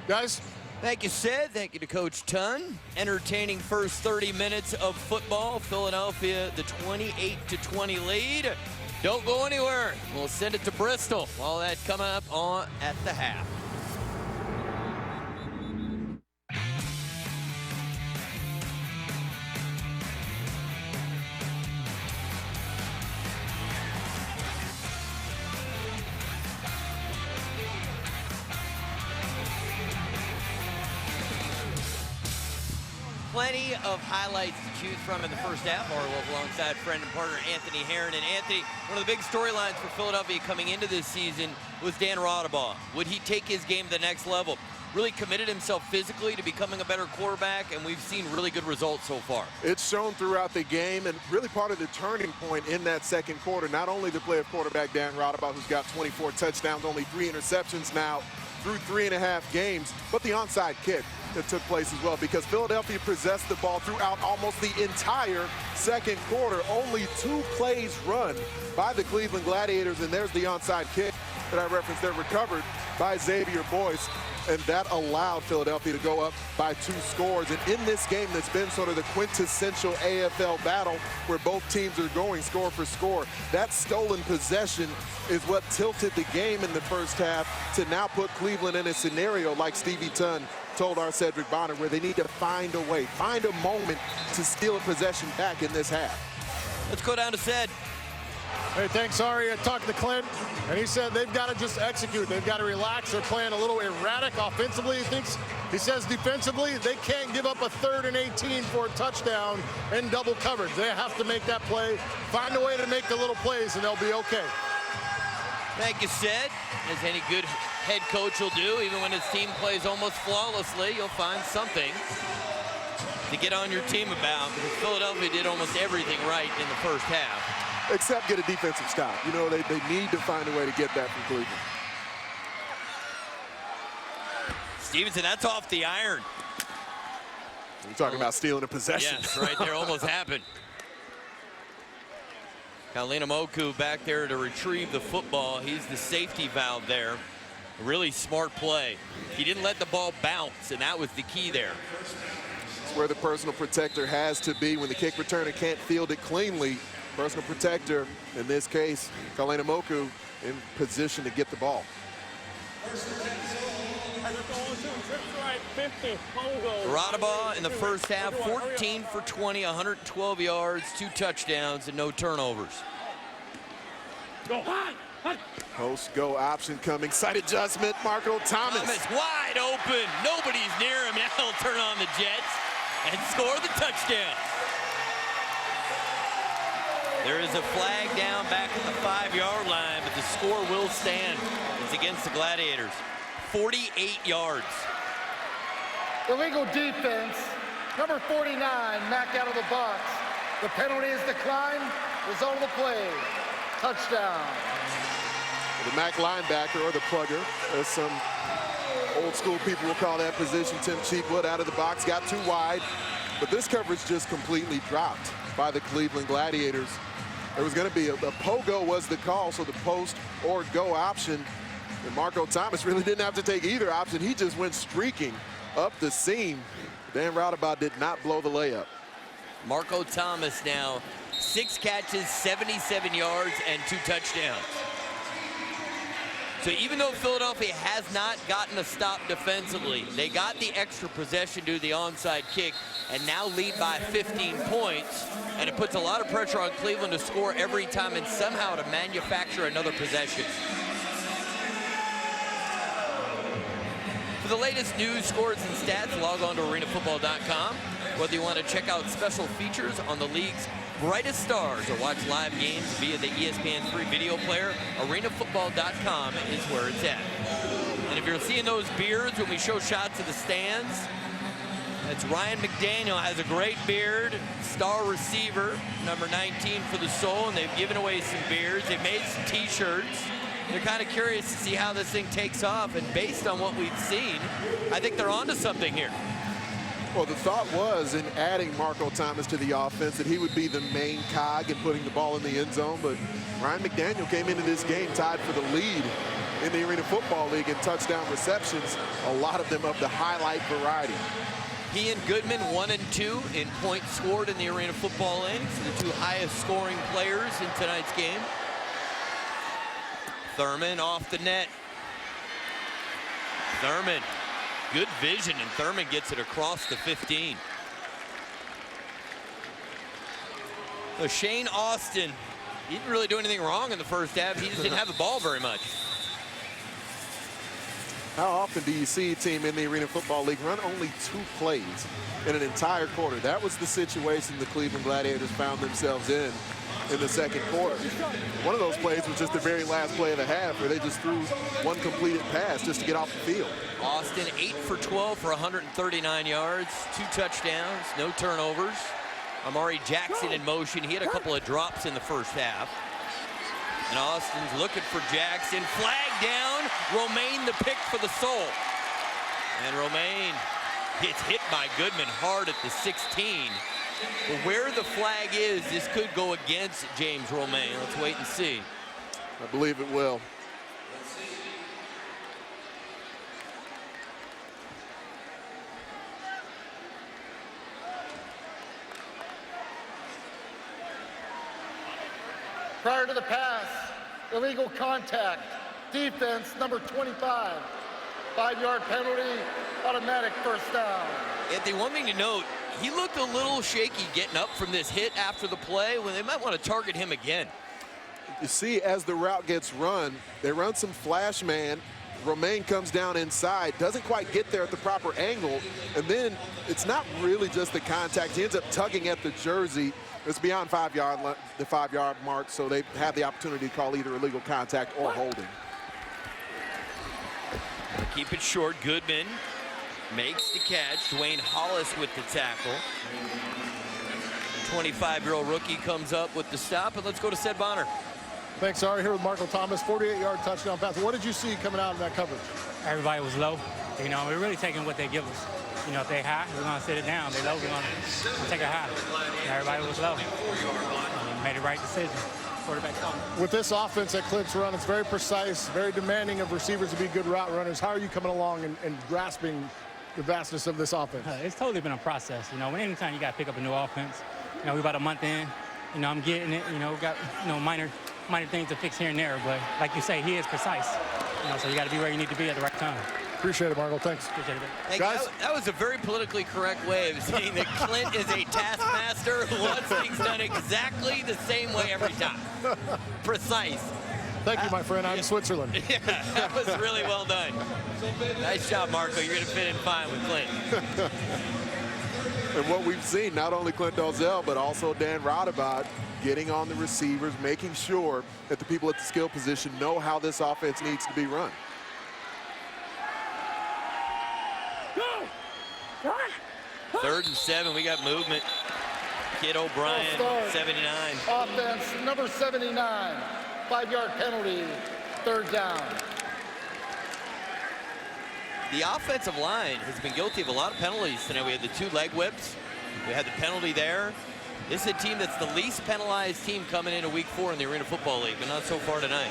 Guys? Thank you, Sid. Thank you to Coach Tunn. Entertaining first 30 minutes of football. Philadelphia, the 28-20 lead. Don't go anywhere. We'll send it to Bristol. All that coming up on at the half. Plenty of highlights to choose from in the first half. Our look alongside friend and partner Anthony Herron. And Anthony, one of the big storylines for Philadelphia coming into this season was Dan Rodabaugh. Would he take his game to the next level? really committed himself physically to becoming a better quarterback, and we've seen really good results so far. It's shown throughout the game, and really part of the turning point in that second quarter, not only the play of quarterback Dan Rodaba, who's got 24 touchdowns, only 3 interceptions now through 3.5 games, but the onside kick that took place as well, because Philadelphia possessed the ball throughout almost the entire second quarter. Only 2 plays run by the Cleveland Gladiators, and there's the onside kick that I referenced there, recovered by Xavier Boyce, and that allowed Philadelphia to go up by 2 scores. And in this game that's been sort of the quintessential AFL battle where both teams are going score for score, that stolen possession is what tilted the game in the first half to now put Cleveland in a scenario like Stevie Tunn told our Cedric Bonner, where they need to find a way, find a moment to steal a possession back in this half. Let's go down to Ced. Hey, thanks, Ari. I talked to Clint, and he said they've got to just execute. They've got to relax. They're playing a little erratic offensively, he says defensively, they can't give up a 3rd and 18 for a touchdown in double coverage. They have to make that play, find a way to make the little plays, and they'll be okay. Thank you, Ced. As any good head coach will do, even when his team plays almost flawlessly, you'll find something to get on your team about, because Philadelphia did almost everything right in the first half. Except get a defensive stop. You know, they need to find a way to get that from Cleveland. Stevenson, that's off the iron. We're talking about stealing a possession. Yes, right there, almost happened. Kalina Moku back there to retrieve the football. He's the safety valve there. A really smart play. He didn't let the ball bounce, and that was the key there. It's where the personal protector has to be when the kick returner can't field it cleanly. Personal protector, in this case, Kalina Moku, in position to get the ball. Rodaba in the first half, 14 for 20, 112 yards, 2 touchdowns, and no turnovers. Post go option coming. Side adjustment. Marco Thomas. Wide open. Nobody's near him. Now he'll turn on the Jets and score the touchdown. There is a flag down back at the 5-yard line, but the score will stand. It's against the Gladiators. 48 yards. Illegal defense. Number 49, knocked out of the box. The penalty is declined. Result of the play, touchdown. The Mac linebacker, or the plugger, as some old school people will call that position, Tim Cheekwood out of the box, got too wide. But this coverage just completely dropped by the Cleveland Gladiators. There was going to be a pogo was the call, so the post or go option. And Marco Thomas really didn't have to take either option. He just went streaking up the seam. Dan Rodaba did not blow the layup. Marco Thomas now 6 catches, 77 yards, and 2 touchdowns. So even though Philadelphia has not gotten a stop defensively, they got the extra possession due to the onside kick and now lead by 15 points. And it puts a lot of pressure on Cleveland to score every time and somehow to manufacture another possession. For the latest news, scores, and stats, log on to arenafootball.com. Whether you want to check out special features on the league's brightest stars or watch live games via the ESPN3 video player, arenafootball.com is where it's at. And if you're seeing those beards when we show shots of the stands, that's Ryan McDaniel, has a great beard, star receiver, number 19 for the Soul, and they've given away some beards. They've made some t-shirts. They're kind of curious to see how this thing takes off, and based on what we've seen, I think they're onto something here. Well, the thought was in adding Marco Thomas to the offense that he would be the main cog in putting the ball in the end zone, but Ryan McDaniel came into this game tied for the lead in the Arena Football League in touchdown receptions, a lot of them of the highlight variety. He and Goodman 1 and 2 in points scored in the Arena Football League, the 2 highest scoring players in tonight's game. Thurman off the net. Thurman, good vision, and Thurman gets it across the 15. So Shane Austin, he didn't really do anything wrong in the first half. He just didn't have the ball very much. How often do you see a team in the Arena Football League run only 2 plays in an entire quarter? That was the situation the Cleveland Gladiators found themselves in in the second quarter. One of those plays was just the very last play of the half where they just threw one completed pass just to get off the field. Austin 8 for 12 for 139 yards, 2 touchdowns, no turnovers. Amari Jackson in motion. He had a couple of drops in the first half. And Austin's looking for Jackson. Flag down. Romaine the pick for the Soul. And Romaine gets hit by Goodman hard at the 16. But where the flag is, this could go against James Romaine. Let's wait and see. I believe it will. Prior to the pass, illegal contact, defense number 25, 5-yard penalty, automatic first down. Anthony, one thing to note, he looked a little shaky getting up from this hit after the play when they might want to target him again. You see, as the route gets run, they run some flash man. Romaine comes down inside, doesn't quite get there at the proper angle, and then it's not really just the contact. He ends up tugging at the jersey. It's beyond the 5-yard mark, so they have the opportunity to call either illegal contact or holding. Keep it short. Goodman makes the catch. Dwayne Hollis with the tackle. 25-year-old rookie comes up with the stop, and let's go to Sed Bonner. Thanks, Ari. Here with Marco Thomas, 48-yard touchdown pass. What did you see coming out in that coverage? Everybody was low. You know, we're really taking what they give us. You know, if they high, we're going to sit it down. If they low, we're going to take it high. And everybody was low. And made the right decision. Quarterback call. With this offense that Clint's run, it's very precise, very demanding of receivers to be good route runners. How are you coming along and grasping the vastness of this offense? It's totally been a process. You know, anytime you got to pick up a new offense, you know, we're about a month in. You know, I'm getting it. You know, we got, you know, minor things to fix here and there. But like you say, he is precise. You know, so you got to be where you need to be at the right time. Appreciate it, Marco. Thanks. Appreciate it. Hey, guys, that was a very politically correct way of saying that Clint is a taskmaster who wants things done exactly the same way every time. Precise. Thank you, my friend. I'm in Switzerland. Yeah, that was really well done. Nice job, Marco. You're going to fit in fine with Clint. And what we've seen, not only Clint Dozell, but also Dan Rodabot getting on the receivers, making sure that the people at the skill position know how this offense needs to be run. Third and 7, we got movement. Kid O'Brien, 79. Offense number 79, 5-yard penalty, third down. The offensive line has been guilty of a lot of penalties tonight. We had the 2 leg whips. We had the penalty there. This is a team that's the least penalized team coming into week 4 in the Arena Football League, but not so far tonight.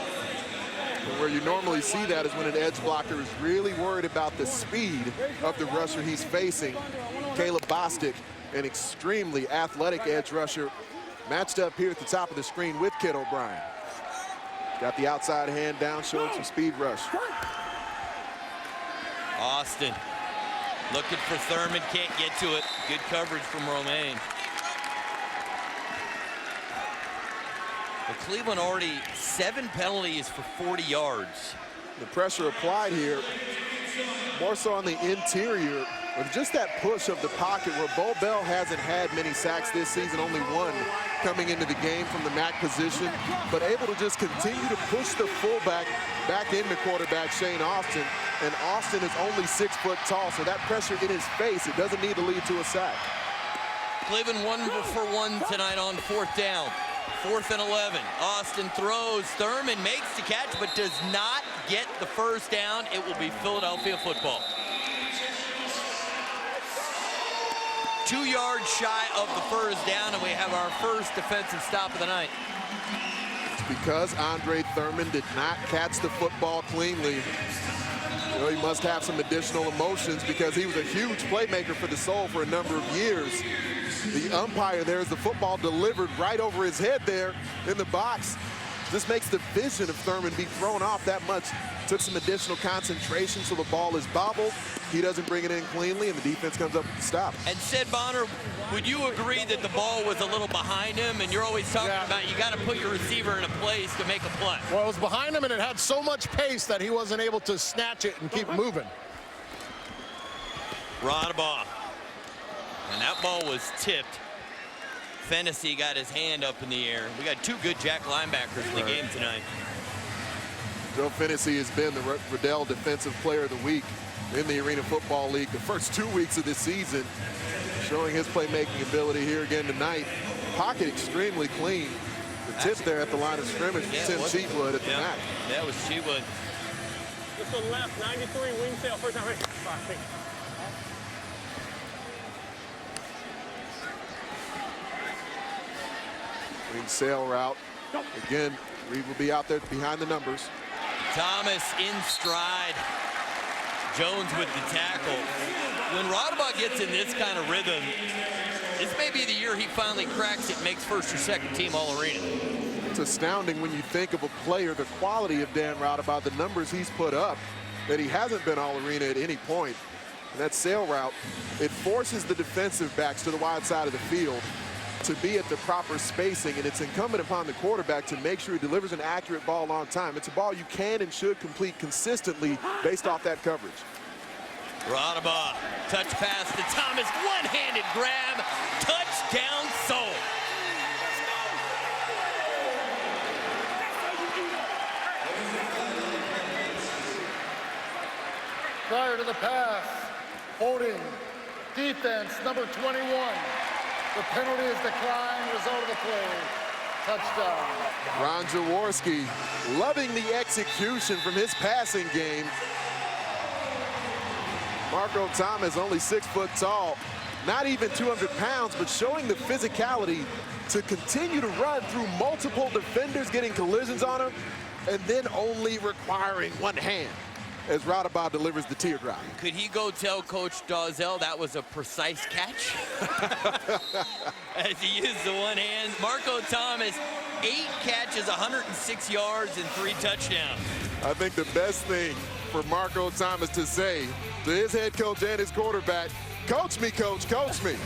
And where you normally see that is when an edge blocker is really worried about the speed of the rusher he's facing. Caleb Bostic, an extremely athletic edge rusher, matched up here at the top of the screen with Kid O'Brien. Got the outside hand down, showing some speed rush. Austin looking for Thurman, can't get to it. Good coverage from Romaine. Well, Cleveland already 7 penalties for 40 yards. The pressure applied here, more so on the interior, with just that push of the pocket where Bo Bell hasn't had many sacks this season, only 1 coming into the game from the MAC position, but able to just continue to push the fullback back into quarterback Shane Austin, and Austin is only 6 foot tall, so that pressure in his face, it doesn't need to lead to a sack. Cleveland 1 for 1 tonight on 4th down. 4th and 11. Austin throws. Thurman makes the catch, but does not get the first down. It will be Philadelphia football. 2 yards shy of the first down, and we have our first defensive stop of the night. It's because Andre Thurman did not catch the football cleanly. You know, he must have some additional emotions because he was a huge playmaker for the Soul for a number of years. The umpire there, as the football delivered right over his head there in the box, just makes the vision of Thurman be thrown off that much. Took some additional concentration, so the ball is bobbled. He doesn't bring it in cleanly, and the defense comes up with the stop. And Sed Bonner, would you agree that the ball was a little behind him? And you're always talking about you got to put your receiver in a place to make a play. Well, it was behind him, and it had so much pace that he wasn't able to snatch it and keep moving. Rodabah. And that ball was tipped. Fennessy got his hand up in the air. We got two good Jack linebackers in the game tonight. Joe Fennessy has been the Riddell Defensive Player of the Week in the Arena Football League the first 2 weeks of this season, showing his playmaking ability here again tonight. Pocket extremely clean. The tip there at the line of scrimmage from Tim Cheatwood at the back. That was Cheatwood. Just to the left, 93, wing sail, first time, ready. 5, 6. Wing sail route. Again, Reed will be out there behind the numbers. Thomas in stride. Jones with the tackle. When Raudabaugh gets in this kind of rhythm, this may be the year he finally cracks it, makes first or second team All-Arena. It's astounding when you think of a player, the quality of Dan Raudabaugh, the numbers he's put up, that he hasn't been All-Arena at any point. And that sail route, it forces the defensive backs to the wide side of the field to be at the proper spacing, and it's incumbent upon the quarterback to make sure he delivers an accurate ball on time. It's a ball you can and should complete consistently based off that coverage. Raudabaugh, touch pass to Thomas, one-handed grab, touchdown sold. Prior to the pass, holding, defense, number 21. The penalty is declined, result of the play, touchdown. Ron Jaworski loving the execution from his passing game. Marco Thomas, only 6 foot tall, not even 200 pounds, but showing the physicality to continue to run through multiple defenders, getting collisions on him, and then only requiring one hand as Raudabaugh delivers the teardrop. Could he go tell Coach Dawzell that was a precise catch? As he used the one hand. Marco Thomas, 8 catches, 106 yards, and 3 touchdowns. I think the best thing for Marco Thomas to say to his head coach and his quarterback, coach me, coach, coach me.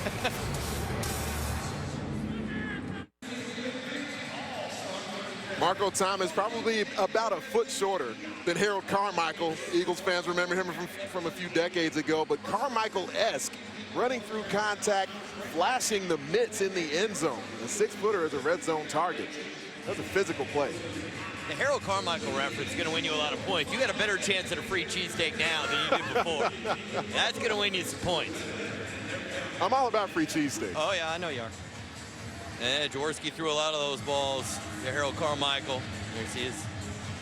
Marco Thomas probably about a foot shorter than Harold Carmichael. Eagles fans remember him from a few decades ago, but Carmichael-esque, running through contact, flashing the mitts in the end zone. A 6-footer is a red zone target. That's a physical play. The Harold Carmichael reference is going to win you a lot of points. You got a better chance at a free cheesesteak now than you did before. That's going to win you some points. I'm all about free cheesesteak. Oh, yeah, I know you are. And Jaworski threw a lot of those balls to Harold Carmichael. There's his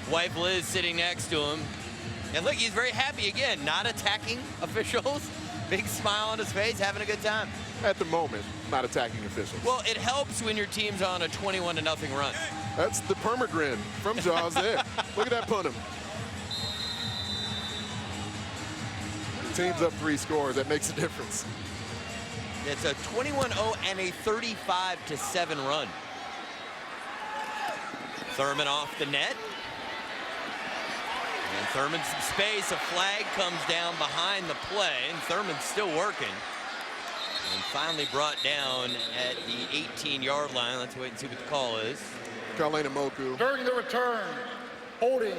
wife Liz sitting next to him. And look, he's very happy again, not attacking officials. Big smile on his face, having a good time. At the moment, not attacking officials. Well, it helps when your team's on a 21-0 run. That's the permagrin from Jaws there. Look at that punt him. The team's up 3 scores. That makes a difference. It's a 21-0 and a 35-7 run. Thurman off the net. And Thurman some space. A flag comes down behind the play, and Thurman's still working. And finally brought down at the 18-yard line. Let's wait and see what the call is. Kalena Moku. During the return, holding,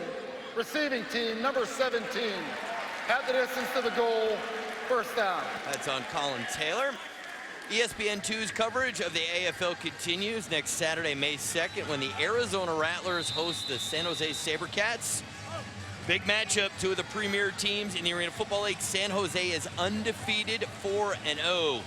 receiving team, number 17. At the distance to the goal, first down. That's on Colin Taylor. ESPN2's coverage of the AFL continues next Saturday, May 2nd, when the Arizona Rattlers host the San Jose SaberCats. Big matchup, 2 of the premier teams in the Arena Football League. San Jose is undefeated, 4-0.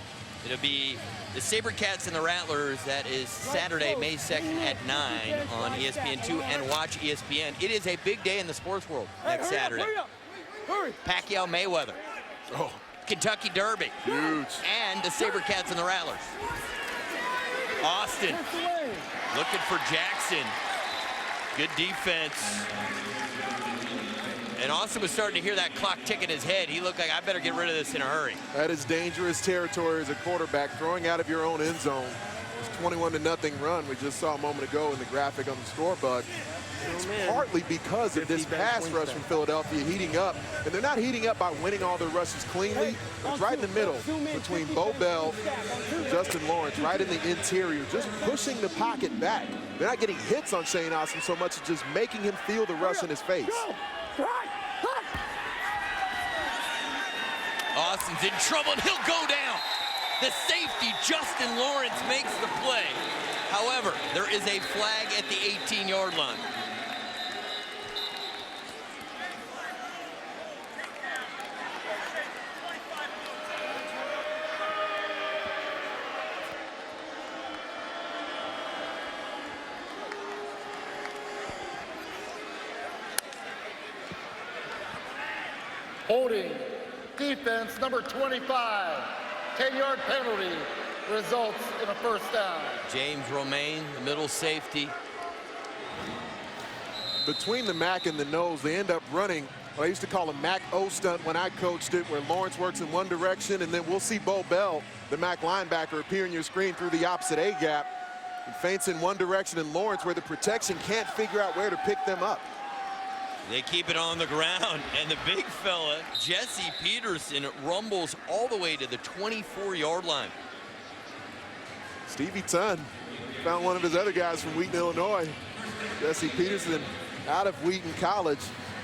It'll be the SaberCats and the Rattlers. That is Saturday, May 2nd at 9 on ESPN2 and Watch ESPN. It is a big day in the sports world next Saturday. Hurry. Pacquiao Mayweather. Oh. Kentucky Derby. Huge. And the SaberCats and the Rattlers. Austin looking for Jackson. Good defense. And Austin was starting to hear that clock tick in his head. He looked like, I better get rid of this in a hurry. That is dangerous territory as a quarterback, throwing out of your own end zone. This 21-0 run we just saw a moment ago in the graphic on the scoreboard. It's partly because of this pass rush from Philadelphia heating up. And they're not heating up by winning all their rushes cleanly. It's right in the middle between Bo Bell and Justin Lawrence, right in the interior, just pushing the pocket back. They're not getting hits on Shane Austin so much as just making him feel the rush in his face. Austin's in trouble, and he'll go down. The safety, Justin Lawrence, makes the play. However, there is a flag at the 18-yard line. Holding, defense number 25, 10-yard penalty, results in a first down. James Romaine, the middle safety. Between the Mac and the nose, they end up running what I used to call a Mac O stunt when I coached it, where Lawrence works in one direction, and then we'll see Bo Bell, the Mac linebacker, appear in your screen through the opposite A gap. And feints in one direction, and Lawrence, where the protection can't figure out where to pick them up. They keep it on the ground, and the big fella, Jesse Peterson, rumbles all the way to the 24-yard line. Stevie Tunn found one of his other guys from Wheaton, Illinois. Jesse Peterson out of Wheaton College.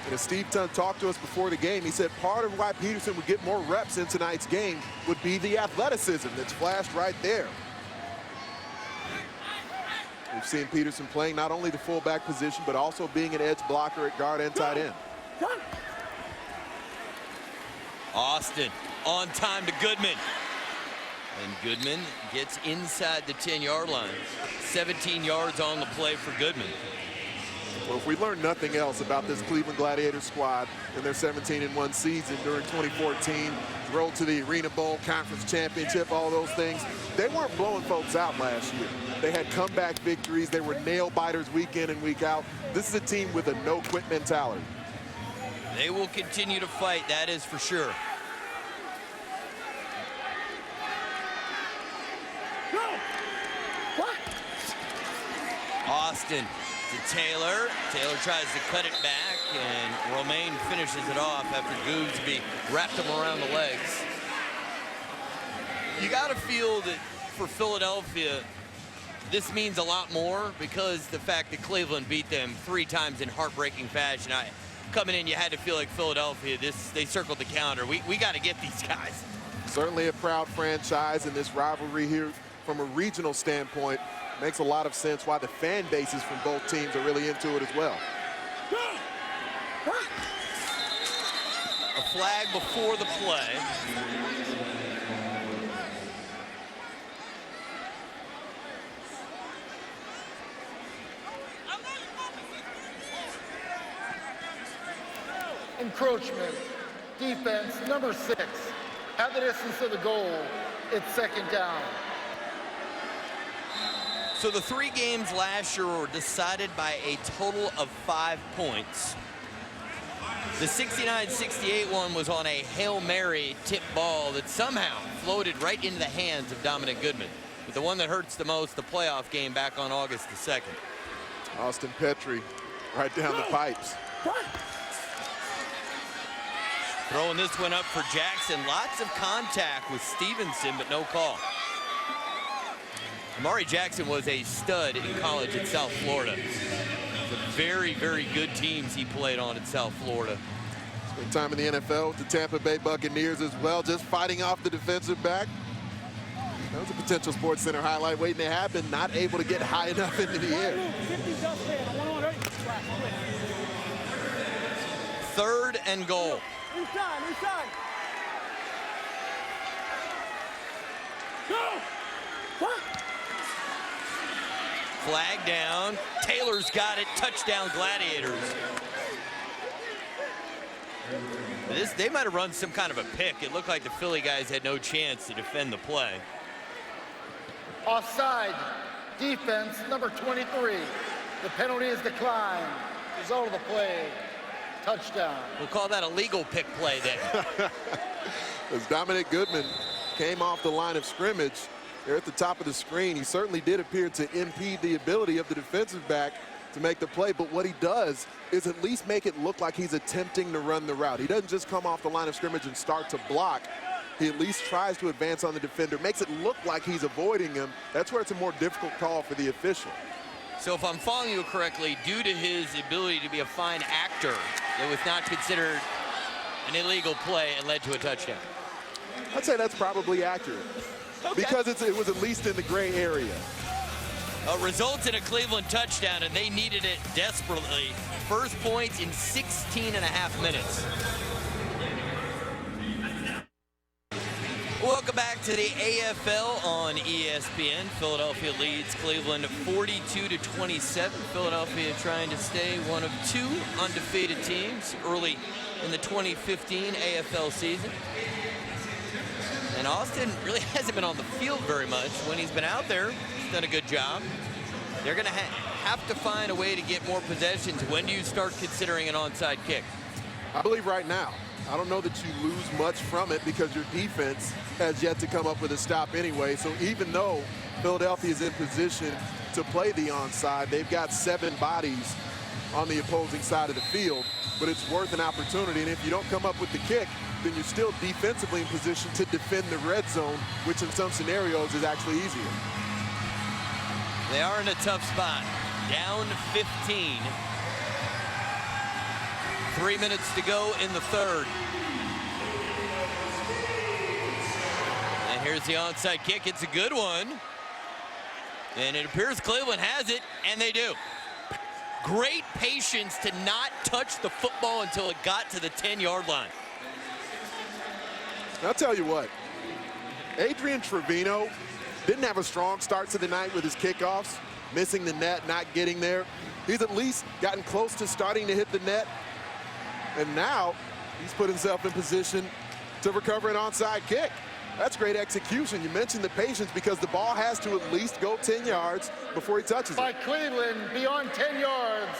And as Steve Tunn talked to us before the game, he said part of why Peterson would get more reps in tonight's game would be the athleticism that's flashed right there. We've seen Peterson playing not only the fullback position, but also being an edge blocker at guard and tight end. Austin on time to Goodman. And Goodman gets inside the 10-yard line. 17 yards on the play for Goodman. Well, if we learn nothing else about this Cleveland Gladiators squad in their 17-1 season during 2014, road to the Arena Bowl, Conference Championship, all those things, they weren't blowing folks out last year. They had comeback victories. They were nail-biters week in and week out. This is a team with a no-quit mentality. They will continue to fight, that is for sure. Austin to Taylor. Taylor tries to cut it back, and Romaine finishes it off after Goosby wrapped him around the legs. You got to feel that for Philadelphia, this means a lot more because the fact that Cleveland beat them 3 times in heartbreaking fashion. Coming in, you had to feel like Philadelphia, they circled the calendar. We got to get these guys. Certainly a proud franchise, and this rivalry here from a regional standpoint makes a lot of sense why the fan bases from both teams are really into it as well. A flag before the play. Encroachment, defense number 6, at the distance of the goal, it's second down. So the 3 games last year were decided by a total of 5 points. The 69-68 one was on a Hail Mary tip ball that somehow floated right into the hands of Dominic Goodman. But the one that hurts the most, the playoff game back on August the 2nd. Austin Petrie right down the pipes. Throwing this one up for Jackson. Lots of contact with Stevenson, but no call. Amari Jackson was a stud in college at South Florida. The very, very good teams he played on at South Florida. Spent time in the NFL with the Tampa Bay Buccaneers as well, just fighting off the defensive back. That was a potential Sports Center highlight waiting to happen, not able to get high enough into the air. 3rd and goal. Inside. Go! What? Flag down. Taylor's got it. Touchdown, Gladiators. They might have run some kind of a pick. It looked like the Philly guys had no chance to defend the play. Offside, defense number 23. The penalty is declined. Result of the play, touchdown. We'll call that a legal pick play then. As Dominic Goodman came off the line of scrimmage, there at the top of the screen, he certainly did appear to impede the ability of the defensive back to make the play, but what he does is at least make it look like he's attempting to run the route. He doesn't just come off the line of scrimmage and start to block. He at least tries to advance on the defender, makes it look like he's avoiding him. That's where it's a more difficult call for the official. So if I'm following you correctly, due to his ability to be a fine actor, it was not considered an illegal play and led to a touchdown. I'd say that's probably accurate. because it was at least in the gray area. Results in a Cleveland touchdown, and they needed it desperately. First points in 16.5 minutes. Welcome back to the AFL on ESPN. Philadelphia leads Cleveland 42-27. Philadelphia trying to stay one of two undefeated teams early in the 2015 AFL season. And Austin really hasn't been on the field very much. When he's been out there, he's done a good job. They're going to have to find a way to get more possessions. When do you start considering an onside kick? I believe right now. I don't know that you lose much from it because your defense has yet to come up with a stop anyway. So even though Philadelphia is in position to play the onside, they've got 7 bodies on the opposing side of the field, but it's worth an opportunity. And if you don't come up with the kick, then you're still defensively in position to defend the red zone, which in some scenarios is actually easier. They are in a tough spot. Down 15. 3 minutes to go in the third. And here's the onside kick. It's a good one. And it appears Cleveland has it, and they do. Great patience to not touch the football until it got to the 10-yard line. I'll tell you what, Adrian Trevino didn't have a strong start to the night with his kickoffs, missing the net, not getting there. He's at least gotten close to starting to hit the net. And now he's put himself in position to recover an onside kick. That's great execution. You mentioned the patience because the ball has to at least go 10 yards before he touches it. By Cleveland, beyond 10 yards,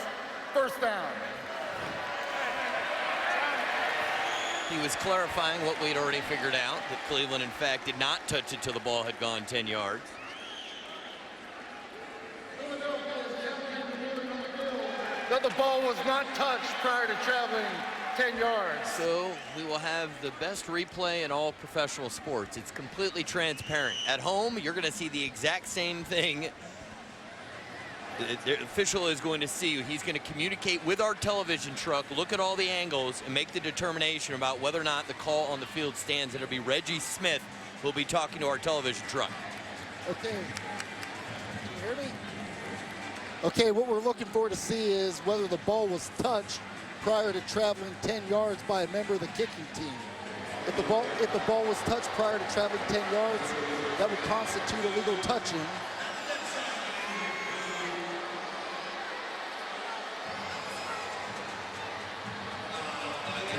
first down. He was clarifying what we'd already figured out, that Cleveland, in fact, did not touch it till the ball had gone 10 yards. That the ball was not touched prior to traveling 10 yards. So we will have the best replay in all professional sports. It's completely transparent. At home, you're going to see the exact same thing. The official is going to see. He's going to communicate with our television truck, look at all the angles, and make the determination about whether or not the call on the field stands. It'll be Reggie Smith who will be talking to our television truck. Okay. Can you hear me? Okay, what we're looking for to see is whether the ball was touched prior to traveling 10 yards by a member of the kicking team. If the ball was touched prior to traveling 10 yards, that would constitute illegal touching.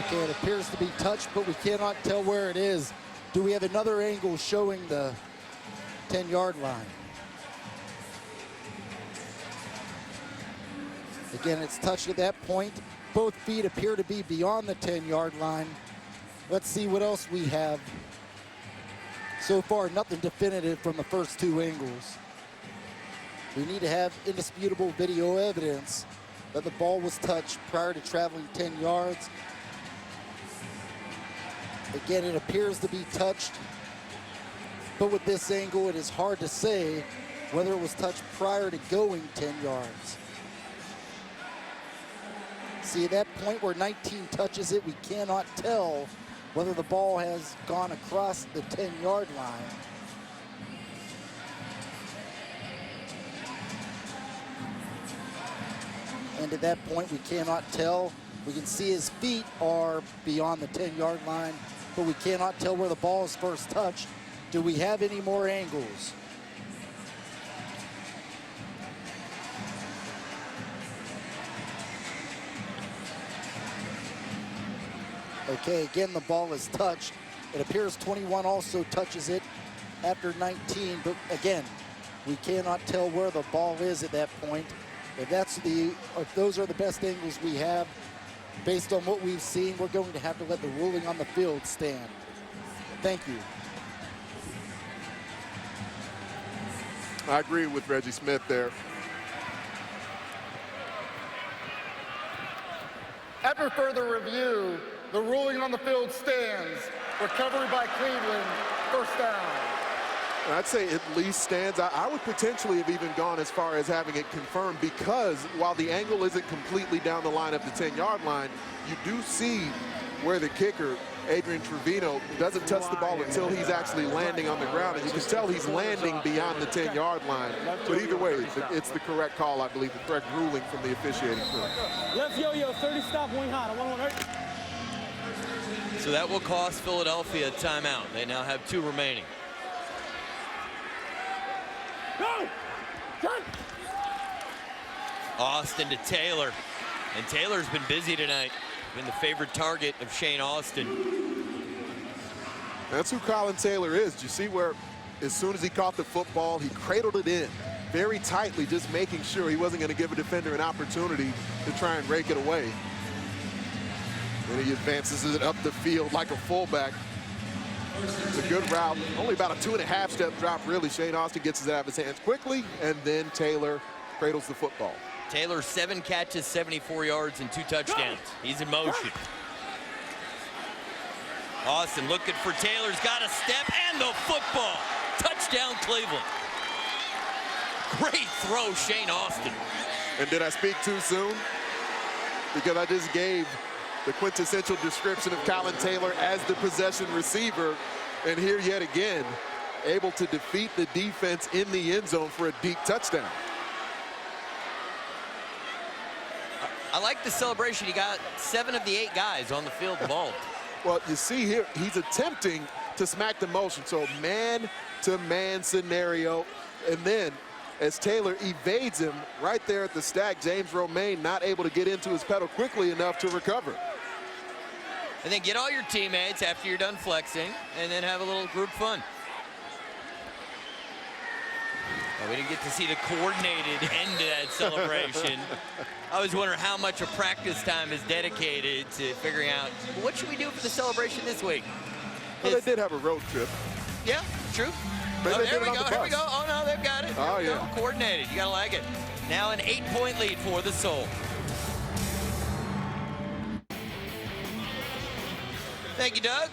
Okay, it appears to be touched, but we cannot tell where it is. Do we have another angle showing the 10-yard line? Again, it's touched at that point. Both feet appear to be beyond the 10-yard line. Let's see what else we have. So far, nothing definitive from the first 2 angles. We need to have indisputable video evidence that the ball was touched prior to traveling 10 yards. Again, it appears to be touched, but with this angle, it is hard to say whether it was touched prior to going 10 yards. See, at that point where 19 touches it, we cannot tell whether the ball has gone across the 10-yard line. And at that point, we cannot tell. We can see his feet are beyond the 10-yard line, but we cannot tell where the ball is first touched. Do we have any more angles? Okay, again, the ball is touched. It appears 21 also touches it after 19, but again, we cannot tell where the ball is at that point. If those are the best angles we have, based on what we've seen, we're going to have to let the ruling on the field stand. Thank you. I agree with Reggie Smith there. After further review, the ruling on the field stands. Recovery by Cleveland, first down. I'd say at least stands. I would potentially have even gone as far as having it confirmed, because while the angle isn't completely down the line of the 10-yard line, you do see where the kicker Adrian Trevino doesn't touch the ball until he's actually landing on the ground, and you can tell he's landing beyond the 10-yard line. But either way, it's the correct call, I believe, the correct ruling from the officiating crew. Left yo-yo, 30 stop, wing hot. I want one right. So that will cost Philadelphia a timeout. They now have 2 remaining. Go! Cut! Austin to Taylor. And Taylor's been busy tonight. Been the favorite target of Shane Austin. That's who Colin Taylor is. Did you see where as soon as he caught the football, he cradled it in very tightly, just making sure he wasn't going to give a defender an opportunity to try and rake it away. And he advances it up the field like a fullback. It's a good route. Only about a 2.5-step drop, really. Shane Austin gets it out of his hands quickly, and then Taylor cradles the football. Taylor, 7 catches, 74 yards, and 2 touchdowns. He's in motion. Austin looking for Taylor's got a step and the football. Touchdown, Cleveland. Great throw, Shane Austin. And did I speak too soon? Because I just gave the quintessential description of Colin Taylor as the possession receiver. And here yet again, able to defeat the defense in the end zone for a deep touchdown. I like the celebration. He got 7 of the 8 guys on the field involved. Well, you see here, he's attempting to smack the motion. So man-to-man scenario. And then as Taylor evades him right there at the stack, James Romaine not able to get into his pedal quickly enough to recover. And then get all your teammates after you're done flexing, and then have a little group fun. Well, we didn't get to see the coordinated end to that celebration. I was wondering how much of practice time is dedicated to figuring out, well, what should we do for the celebration this week? Well, they did have a road trip. Yeah, true. Maybe Oh, they there did we it on go, the here we bus. go. Oh, no, they've got it. Oh, There we yeah. go. Coordinated, you gotta like it. Now an 8-point lead for the Soul. Thank you, Doug.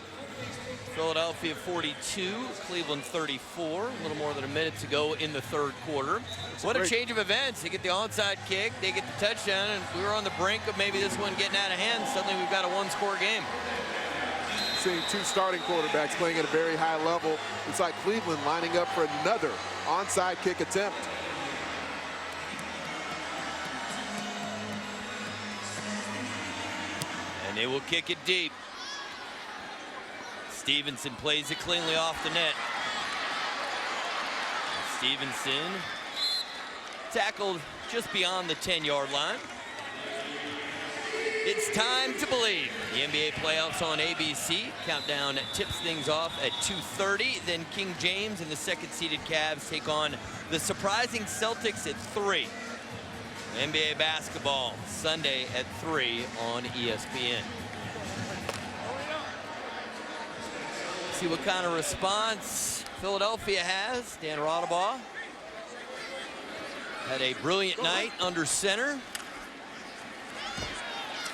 Philadelphia 42, Cleveland 34. A little more than a minute to go in the third quarter. What a change of events. They get the onside kick, they get the touchdown, and we were on the brink of maybe this one getting out of hand. Suddenly we've got a 1-score game. Seeing 2 starting quarterbacks playing at a very high level. It's like Cleveland lining up for another onside kick attempt. And they will kick it deep. Stevenson plays it cleanly off the net. Stevenson tackled just beyond the 10-yard line. It's time to believe. The NBA playoffs on ABC. Countdown tips things off at 2:30. Then King James and the second-seeded Cavs take on the surprising Celtics at 3. NBA basketball Sunday at 3 on ESPN. See what kind of response Philadelphia has. Dan Rodabaugh had a brilliant night under center.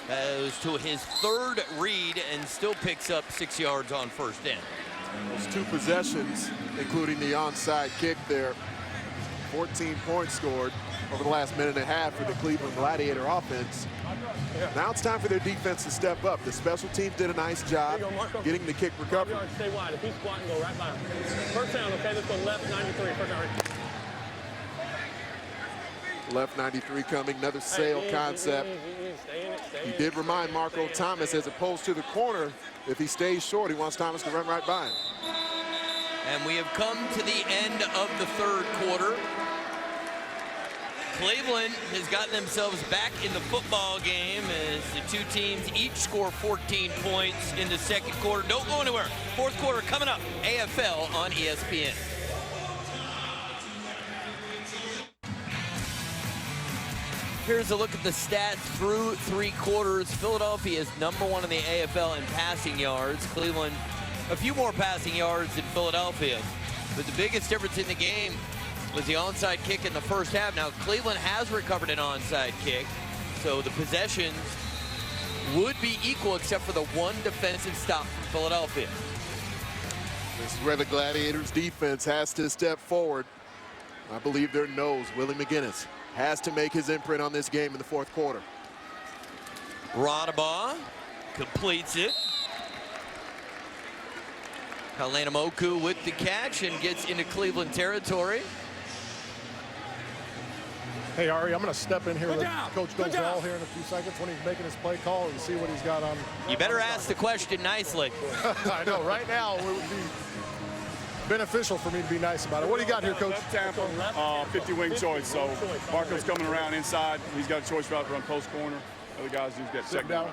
Goes to his 3rd read and still picks up 6 yards on first down. Those 2 possessions, including the onside kick there. 14 points scored over the last minute and a half for the Cleveland Gladiator offense. Now it's time for their defense to step up. The special teams did a nice job getting the kick recovered. Stay wide. If he's squatting, go right by him. First down, okay? Let's go left 93. First down. Left 93 coming, another sail concept. He did remind Marco Thomas, as opposed to the corner, if he stays short, he wants Thomas to run right by him. And we have come to the end of the third quarter. Cleveland has gotten themselves back in the football game as the 2 teams each score 14 points in the second quarter. Don't go anywhere. Fourth quarter coming up. AFL on ESPN. Here's a look at the stats through 3 quarters. Philadelphia is #1 in the AFL in passing yards. Cleveland, a few more passing yards than Philadelphia. But the biggest difference in the game was the onside kick in the first half. Now, Cleveland has recovered an onside kick, so the possessions would be equal except for the 1 defensive stop from Philadelphia. This is where the Gladiators defense has to step forward. I believe their nose, Willie McGinnis, has to make his imprint on this game in the fourth quarter. Rodabaugh completes it. Kalanamoku with the catch and gets into Cleveland territory. Hey, Ari, I'm going to step in here with Coach Gozal here in a few seconds when he's making his play call and see what he's got on. You better ask the question nicely. I know. Right now, it would be beneficial for me to be nice about it. What do you got here, Coach? Left Tampa, 50 wing choice. So Marco's coming around inside. He's got a choice route to run post corner. Other guys do get second down.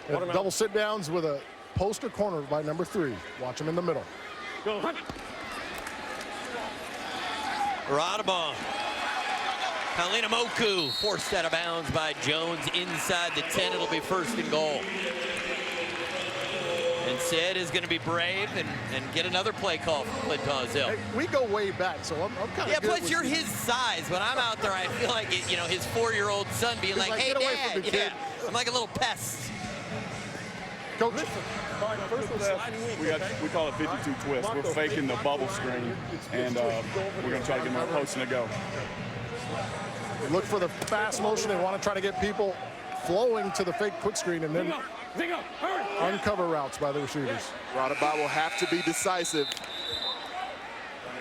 Double sit downs with a poster corner by number 3. Watch him in the middle. Go, hunt. Radabon. Kalanamoku forced out of bounds by Jones inside the 10. It'll be 1st and goal. And Sid is going to be brave and get another play call from Clint Tozil. Hey, we go way back, so I'm kind of Yeah, good plus with you're his size. When I'm out there, I feel like, you know, his 4-year-old son being like, hey, "Get away from Dad." me, kid. I'm like a little pest. Coach. We call it 52 twist. We're faking the bubble screen, and we're going to try to get them posting to go. They look for the fast motion. They want to try to get people flowing to the fake quick screen and then uncover routes by the receivers. Radabon will have to be decisive.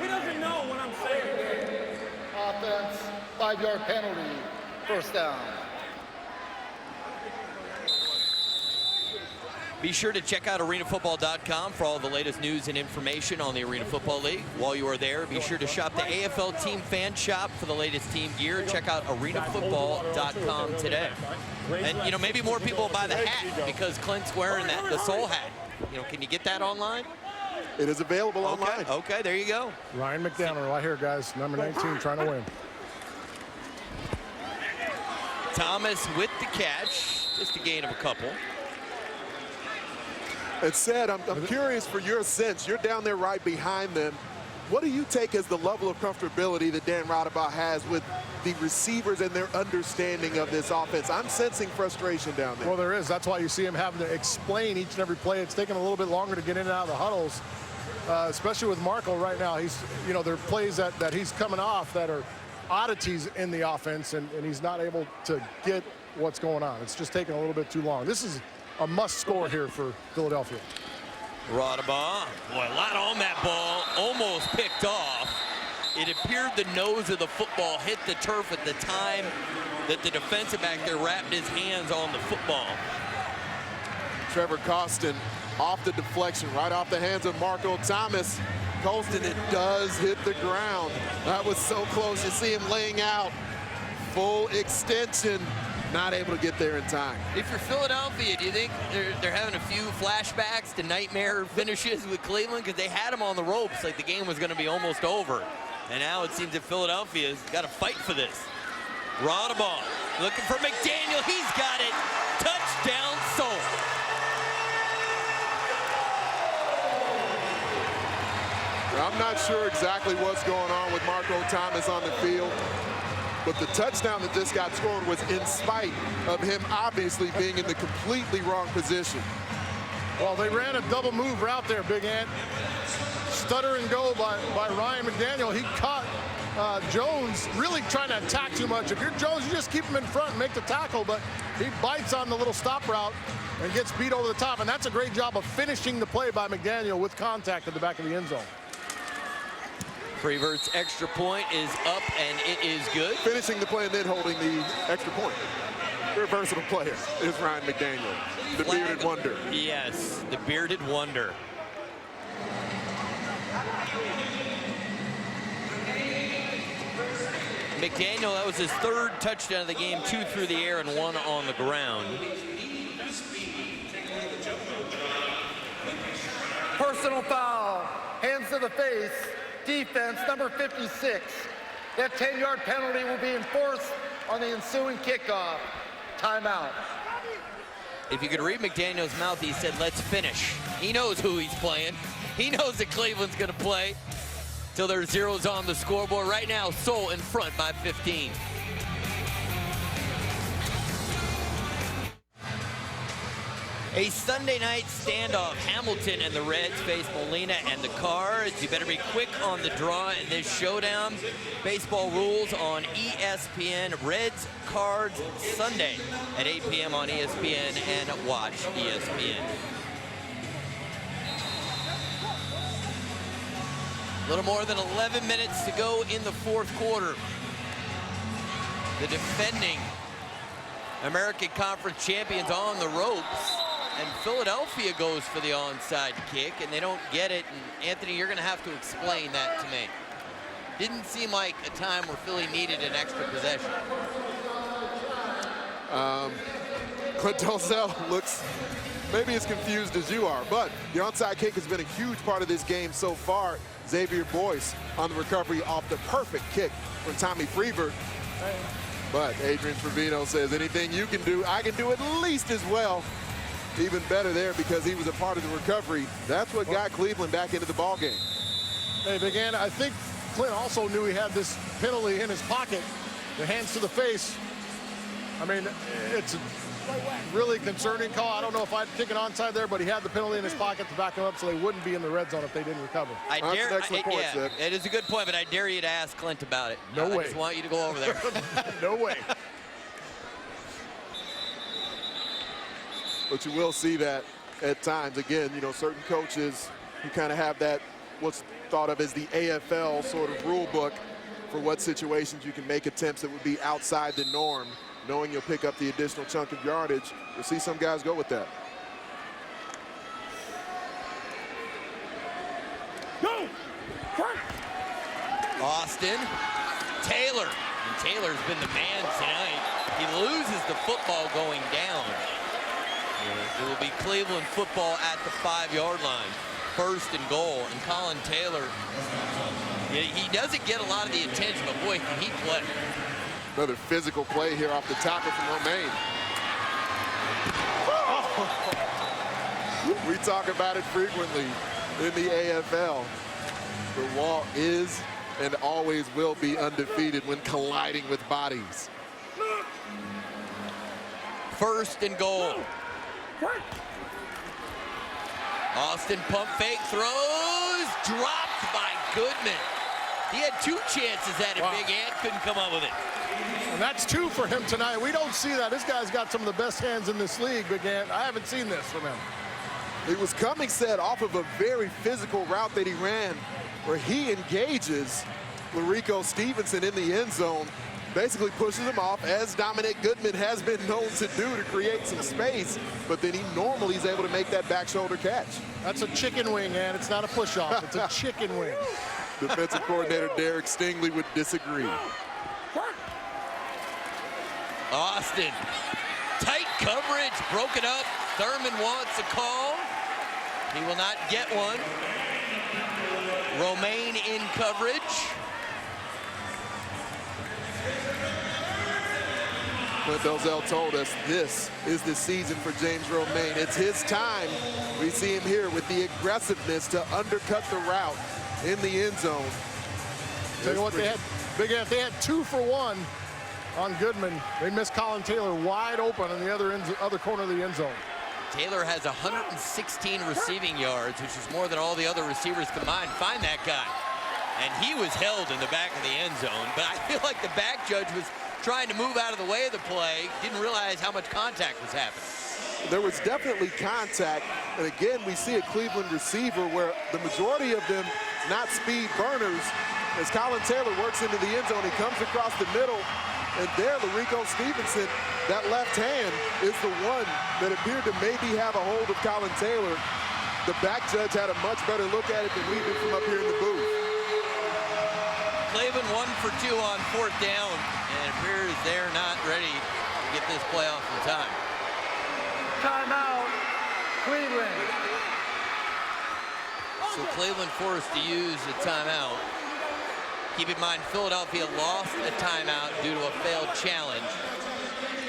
He doesn't know what I'm saying. Offense, 5-yard penalty, 1st down. Be sure to check out arenafootball.com for all the latest news and information on the Arena Football League. While you are there, be sure to shop the AFL Team Fan Shop for the latest team gear. Check out arenafootball.com today. And, you know, maybe more people will buy the hat because Clint's wearing the Soul hat. You know, can you get that online? It is available online. Okay, there you go. Ryan McDaniel right here, guys. Number 19 trying to win. Thomas with the catch. Just a gain of a couple. And Sid, I'm curious for your sense. You're down there right behind them. What do you take as the level of comfortability that Dan Radabon has with the receivers and their understanding of this offense? I'm sensing frustration down there. Well, there is. That's why you see him having to explain each and every play. It's taking a little bit longer to get in and out of the huddles, especially with Marco right now. He's, you know, there are plays that he's coming off that are oddities in the offense, and he's not able to get what's going on. It's just taking a little bit too long. This is a must score here for Philadelphia. Radabon, boy, a lot on that ball, almost picked off. It appeared the nose of the football hit the turf at the time that the defensive back there wrapped his hands on the football. Trevor Costin off the deflection, right off the hands of Marco Thomas. Colston, it does hit the ground. That was so close. You see him laying out, full extension. Not able to get there in time. If you're Philadelphia, do you think they're having a few flashbacks to nightmare finishes with Cleveland? Because they had them on the ropes like the game was going to be almost over. And now it seems that Philadelphia's got to fight for this. Radabon looking for McDaniel. He's got it. Touchdown, Soul. I'm not sure exactly what's going on with Marco Thomas on the field, but the touchdown that just got scored was in spite of him obviously being in the completely wrong position. Well, they ran a double move route there, Big Ant. Stutter and go by Ryan McDaniel. He caught Jones really trying to attack too much. If you're Jones, you just keep him in front and make the tackle, but he bites on the little stop route and gets beat over the top, and that's a great job of finishing the play by McDaniel with contact at the back of the end zone. Freevert's extra point is up, and it is good. Finishing the play and then holding the extra point. Very versatile player is Ryan McDaniel, the bearded wonder. Yes, the bearded wonder. McDaniel, that was his 3rd touchdown of the game, 2 through the air and 1 on the ground. Personal foul, hands to the face, defense, number 56. That 10-yard penalty will be enforced on the ensuing kickoff. Timeout. If you could read McDaniel's mouth, he said, let's finish. He knows who he's playing. He knows that Cleveland's going to play till there's zeros on the scoreboard. Right now, Soul in front by 15. A Sunday night standoff. Hamilton and the Reds face Molina and the Cards. You better be quick on the draw in this showdown. Baseball rules on ESPN. Reds, Cards, Sunday at 8 p.m. on ESPN and watch ESPN. A little more than 11 minutes to go in the fourth quarter. The defending American Conference champions on the ropes. And Philadelphia goes for the onside kick, and they don't get it. And Anthony, you're going to have to explain that to me. Didn't seem like a time where Philly needed an extra possession. Clint Dozell looks maybe as confused as you are, but the onside kick has been a huge part of this game so far. Xavier Boyce on the recovery off the perfect kick from Tommy Freeberg. But Adrian Trevino says, anything you can do, I can do at least as well. Even better there because he was a part of the recovery. That's what got Cleveland back into the ballgame. Hey, Big Ann, I think Clint also knew he had this penalty in his pocket. The hands to the face. I mean, it's a really concerning call. I don't know if I'd kick an onside there, but he had the penalty in his pocket to back him up so they wouldn't be in the red zone if they didn't recover. It is a good point, but I dare you to ask Clint about it. No way. I just want you to go over there. No way. But you will see that at times. Again, you know, certain coaches who kind of have that what's thought of as the AFL sort of rule book for what situations you can make attempts that would be outside the norm, knowing you'll pick up the additional chunk of yardage. You'll see some guys go with that. Go! Austin, Taylor. And Taylor's been the man tonight. He loses the football going down. It will be Cleveland football at the 5-yard line. 1st and goal. And Colin Taylor, he doesn't get a lot of the attention, but boy, can he play. Another physical play here off the tackle from Romaine. Oh. We talk about it frequently in the AFL. The wall is and always will be undefeated when colliding with bodies. 1st and goal. Austin pump fake throws, dropped by Goodman. He had 2 chances at it, wow. Big Ant couldn't come up with it. And that's 2 for him tonight. We don't see that. This guy's got some of the best hands in this league, Big Ant. I haven't seen this from him. It was coming set off of a very physical route that he ran where he engages Larico Stevenson in the end zone, basically pushes him off, as Dominic Goodman has been known to do, to create some space, but then he normally is able to make that back shoulder catch. That's a chicken wing, and it's not a push-off. It's a chicken wing. Defensive coordinator Derek Stingley would disagree. Austin, tight coverage, broken up. Thurman wants a call. He will not get one. Romaine in coverage. Clint Dozell told us this is the season for James Romaine. It's his time. We see him here with the aggressiveness to undercut the route in the end zone. Tell you what, they had, Big Ant, they had 2 for 1 on Goodman. They missed Colin Taylor wide open in the other corner of the end zone. Taylor has 116 receiving yards, which is more than all the other receivers combined. Find that guy. And he was held in the back of the end zone, but I feel like the back judge was trying to move out of the way of the play, didn't realize how much contact was happening. There was definitely contact, and again, we see a Cleveland receiver where the majority of them not speed burners. As Colin Taylor works into the end zone, he comes across the middle, and there, Larico Stevenson, that left hand is the one that appeared to maybe have a hold of Colin Taylor. The back judge had a much better look at it than we did from up here in the booth. Cleveland 1 for 2 on 4th down, and it appears they're not ready to get this play off in time. Timeout, Cleveland. So Cleveland forced to use a timeout. Keep in mind, Philadelphia lost a timeout due to a failed challenge.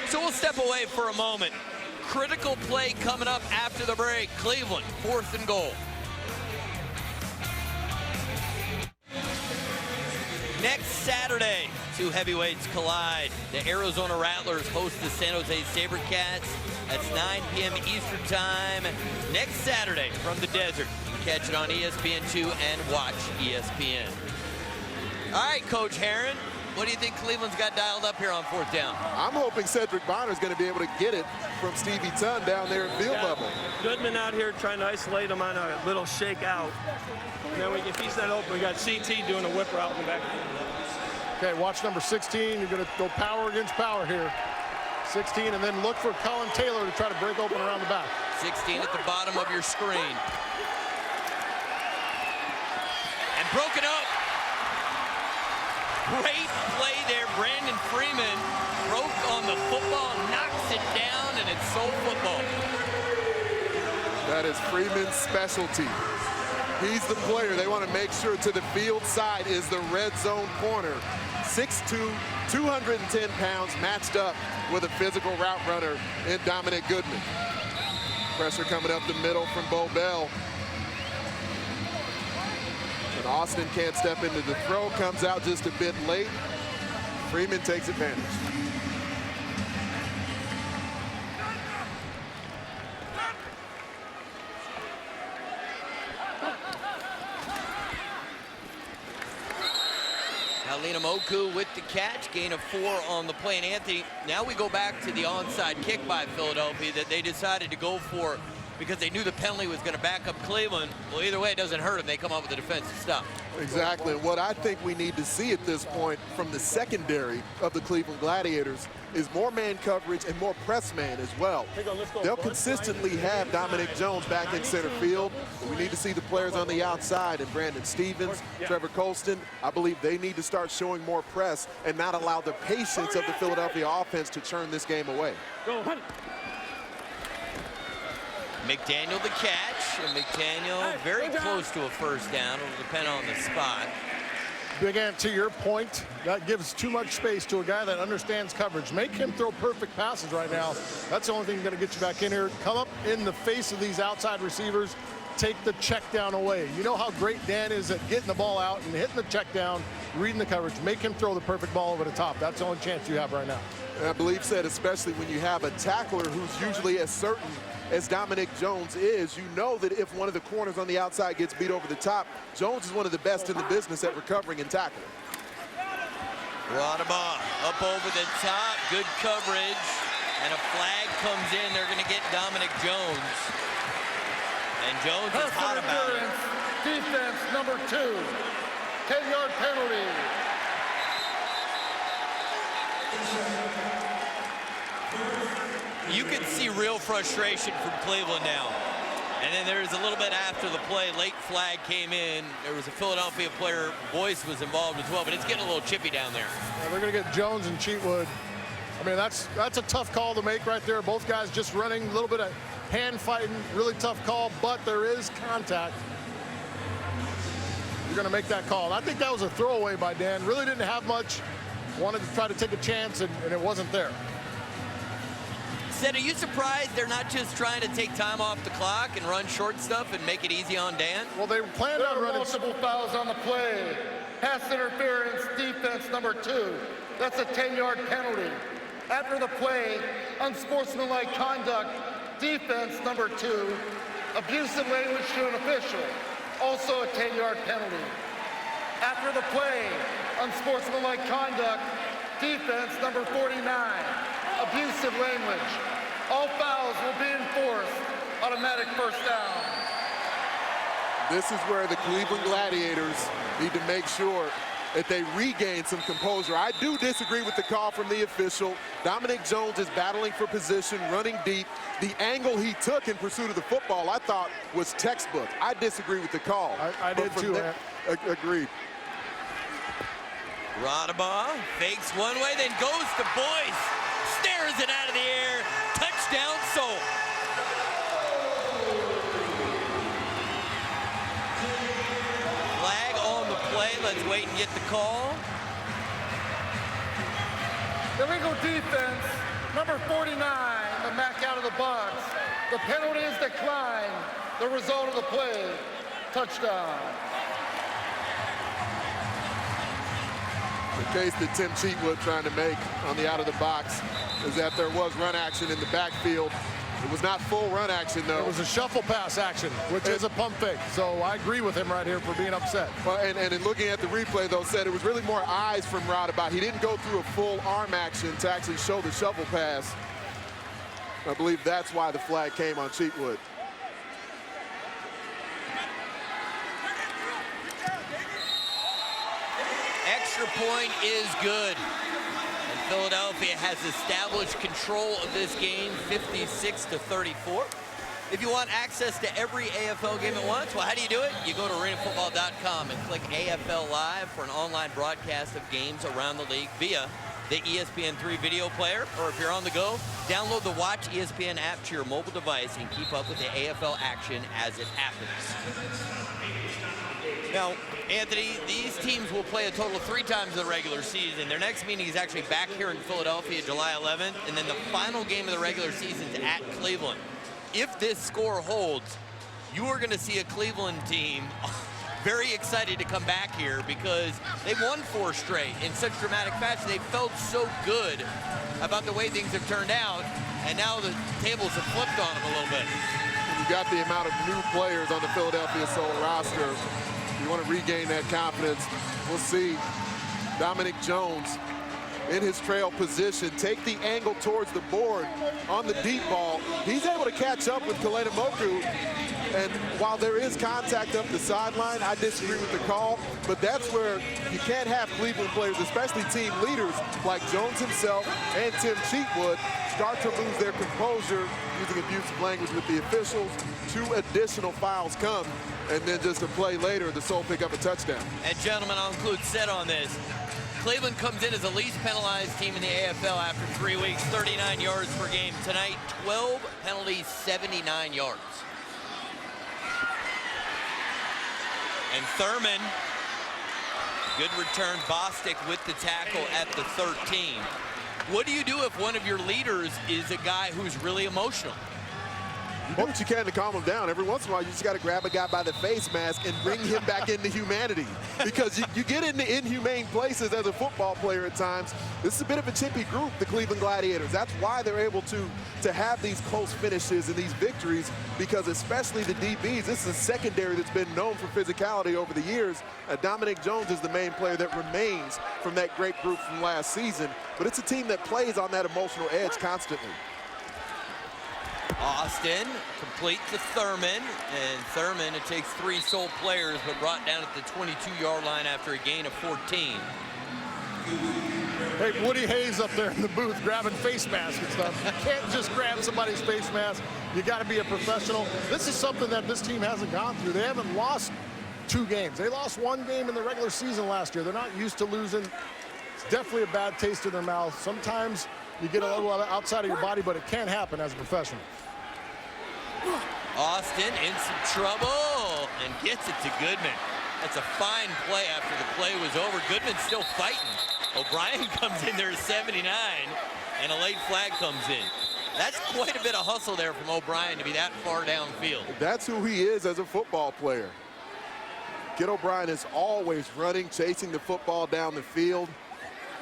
So we'll step away for a moment. Critical play coming up after the break. Cleveland, 4th and goal. Next Saturday, 2 heavyweights collide. The Arizona Rattlers host the San Jose SaberCats. That's 9 p.m. Eastern Time next Saturday from the desert. Catch it on ESPN2 and watch ESPN. All right, Coach Herron, What do you think Cleveland's got dialed up here on 4th down? I'm hoping Cedric Bonner's going to be able to get it from Stevie Tunn down there in field level. Goodman out here trying to isolate him on a little shake out. And then if he's not open, we got CT doing a whip route in the back. Okay, watch number 16. You're going to go power against power here. 16, and then look for Colin Taylor to try to break open around the back. 16 at the bottom of your screen. And broken up. Great play there. Brandon Freeman broke on the football, knocks it down, and it's Soul football. That is Freeman's specialty. He's the player. They want to make sure to the field side is the red zone corner. 6'2", 210 pounds, matched up with a physical route runner in Dominic Goodman. Pressure coming up the middle from Bo Bell. And Austin can't step into the throw, comes out just a bit late. Freeman takes advantage. Alina Moku with the catch, gain of 4 on the play. And Anthony, now we go back to the onside kick by Philadelphia that they decided to go for because they knew the penalty was going to back up Cleveland. Well, either way, it doesn't hurt them. They come up with a defensive stop. Exactly. What I think we need to see at this point from the secondary of the Cleveland Gladiators is more man coverage and more press man as well. They'll consistently have Dominic Jones back in center field. But we need to see the players on the outside, and Brandon Stevens, Trevor Colston. I believe they need to start showing more press and not allow the patience of the Philadelphia offense to churn this game away. McDaniel the catch, and McDaniel very close to a first down. It'll depend on the spot. Big Ant, to your point, that gives too much space to a guy that understands coverage. Make him throw perfect passes right now. That's the only thing going to get you back in here. Come up in the face of these outside receivers. Take the check down away. You know how great Dan is at getting the ball out and hitting the check down, reading the coverage. Make him throw the perfect ball over the top. That's the only chance you have right now. And I believe said, especially when you have a tackler who's usually as certain as Dominic Jones is, you know that if one of the corners on the outside gets beat over the top, Jones is one of the best in the business at recovering and tackling. Rodaba up over the top, good coverage, and a flag comes in. They're going to get Dominic Jones. And Jones is hot about it. Defense number 2, 10-yard penalty. You can see real frustration from Cleveland now. And then there's a little bit after the play, late flag came in. There was a Philadelphia player, Boyce was involved as well, but it's getting a little chippy down there. Yeah, they're going to get Jones and Cheatwood. I mean, that's a tough call to make right there. Both guys just running, a little bit of hand fighting, really tough call, but there is contact. You're going to make that call. And I think that was a throwaway by Dan. Really didn't have much. Wanted to try to take a chance, and it wasn't there. Said, are you surprised they're not just trying to take time off the clock and run short stuff and make it easy on Dan? Well, they planned on running. Multiple fouls on the play. Pass interference, defense number 2. That's a 10-yard penalty. After the play, unsportsmanlike conduct, defense number 2. Abusive language to an official, also a 10-yard penalty. After the play, unsportsmanlike conduct, defense number 49. Abusive language. All fouls will be enforced. Automatic first down. This is where the Cleveland Gladiators need to make sure that they regain some composure. I do disagree with the call from the official. Dominic Jones is battling for position, running deep. The angle he took in pursuit of the football, I thought, was textbook. I disagree with the call. I did too, man. Agreed. Rodaba fakes one way, then goes to Boyce. Stares it out of the air. Touchdown, Soul. Flag on the play. Let's wait and get the call. Illegal defense, number 49, the Mac out of the box. The penalty is declined. The result of the play, touchdown. The case that Tim Cheatwood trying to make on the out of the box is that there was run action in the backfield. It was not full run action, though. It was a shuffle pass action, which is a pump fake. So I agree with him right here for being upset. Well, and in looking at the replay, though, said it was really more eyes from Rodabout. He didn't go through a full arm action to actually show the shuffle pass. I believe that's why the flag came on Cheatwood. Extra point is good. And Philadelphia has established control of this game, 56-34. If you want access to every AFL game at once, well, how do you do it? You go to arenafootball.com and click AFL Live for an online broadcast of games around the league via the ESPN3 video player, or if you're on the go, download the Watch ESPN app to your mobile device and keep up with the AFL action as it happens. Now, Anthony, these teams will play a total of 3 times in the regular season. Their next meeting is actually back here in Philadelphia, July 11th, and then the final game of the regular season is at Cleveland. If this score holds, you are going to see a Cleveland team very excited to come back here because they won 4 straight in such dramatic fashion. They felt so good about the way things have turned out, and now the tables have flipped on them a little bit. You got the amount of new players on the Philadelphia Soul roster. You want to regain that confidence. We'll see Dominic Jones in his trail position take the angle towards the board on the deep ball. He's able to catch up with Kalena Moku. And while there is contact up the sideline, I disagree with the call, but that's where you can't have Cleveland players, especially team leaders like Jones himself and Tim Cheatwood, start to lose their composure using abusive language with the officials. 2 additional fouls come, and then just a play later, the Soul pick up a touchdown. And gentlemen, I'll include set on this. Cleveland comes in as the least penalized team in the AFL after 3 weeks, 39 yards per game. Tonight, 12 penalties, 79 yards. And Thurman, good return. Bostic with the tackle at the 13. What do you do if one of your leaders is a guy who's really emotional? You do what you can to calm him down. Every once in a while, you just got to grab a guy by the face mask and bring him back into humanity. Because you get into inhumane places as a football player at times. This is a bit of a chippy group, the Cleveland Gladiators. That's why they're able to have these close finishes and these victories, because especially the DBs, this is a secondary that's been known for physicality over the years. Dominic Jones is the main player that remains from that great group from last season. But it's a team that plays on that emotional edge constantly. Austin complete to Thurman, and Thurman, it takes 3 Soul players, but brought down at the 22-yard line after a gain of 14. Hey, Woody Hayes up there in the booth grabbing face masks and stuff. You can't just grab somebody's face mask. You got to be a professional. This is something that this team hasn't gone through. They haven't lost 2 games. They lost 1 game in the regular season last year. They're not used to losing. It's definitely a bad taste in their mouth. Sometimes you get a little outside of your body, but it can happen as a professional. Austin in some trouble and gets it to Goodman. That's a fine play after the play was over. Goodman's still fighting. O'Brien comes in there at 79, and a late flag comes in. That's quite a bit of hustle there from O'Brien to be that far downfield. That's who he is as a football player. Kid O'Brien is always running, chasing the football down the field.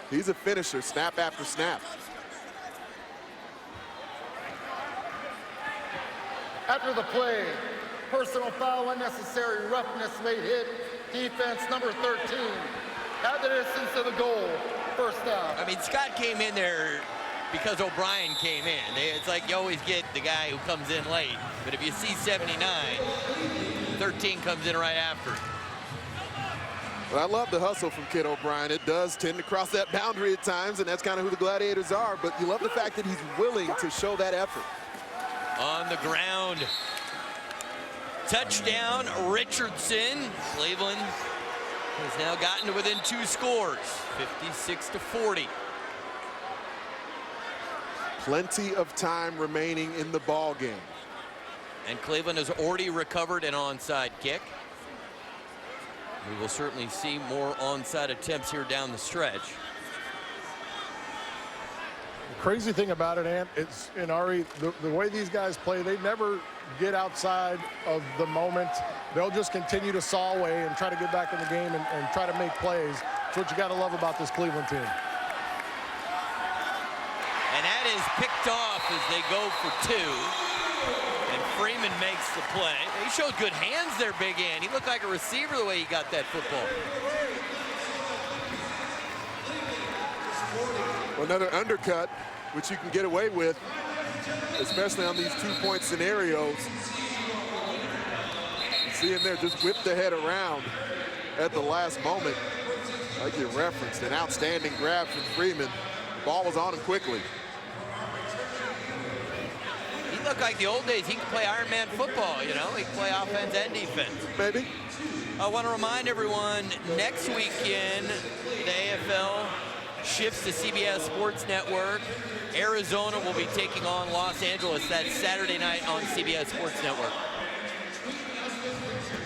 He's a finisher, snap after snap. After the play, personal foul, unnecessary roughness, late hit, defense number 13. At the distance of the goal, first down. I mean, Scott came in there because O'Brien came in. It's like you always get the guy who comes in late. But if you see 79, 13 comes in right after. Well, I love the hustle from Kid O'Brien. It does tend to cross that boundary at times, and that's kind of who the Gladiators are. But you love the fact that he's willing to show that effort. On the ground. Touchdown, Richardson. Cleveland has now gotten to within 2 scores, 56-40. Plenty of time remaining in the ball game. And Cleveland has already recovered an onside kick. We will certainly see more onside attempts here down the stretch. The crazy thing about it, Ant, it's in Ari, the way these guys play, they never get outside of the moment. They'll just continue to saw away and try to get back in the game and try to make plays. That's what you got to love about this Cleveland team. And that is picked off as they go for 2. And Freeman makes the play. He showed good hands there, Big Ann. He looked like a receiver the way he got that football. Another undercut, which you can get away with, especially on these two-point scenarios. You see him there just whip the head around at the last moment. Like you referenced, an outstanding grab from Freeman. The ball was on him quickly. He looked like the old days. He could play Iron Man football, you know? He could play offense and defense. Maybe. I want to remind everyone, next weekend, the AFL shifts to CBS Sports Network. Arizona will be taking on Los Angeles. That's Saturday night on CBS Sports Network.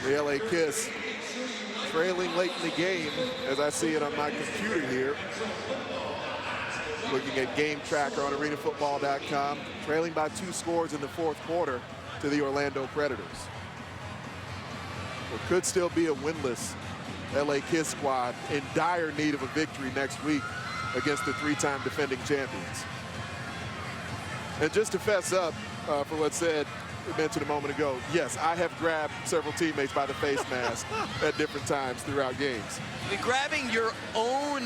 The LA Kiss trailing late in the game, as I see it on my computer here. Looking at game tracker on arenafootball.com, trailing by 2 scores in the 4th quarter to the Orlando Predators. It could still be a winless LA Kiss squad in dire need of a victory next week against the 3-time defending champions. And just to fess up for what said, mentioned a moment ago, yes, I have grabbed several teammates by the face mask at different times throughout games. Grabbing your own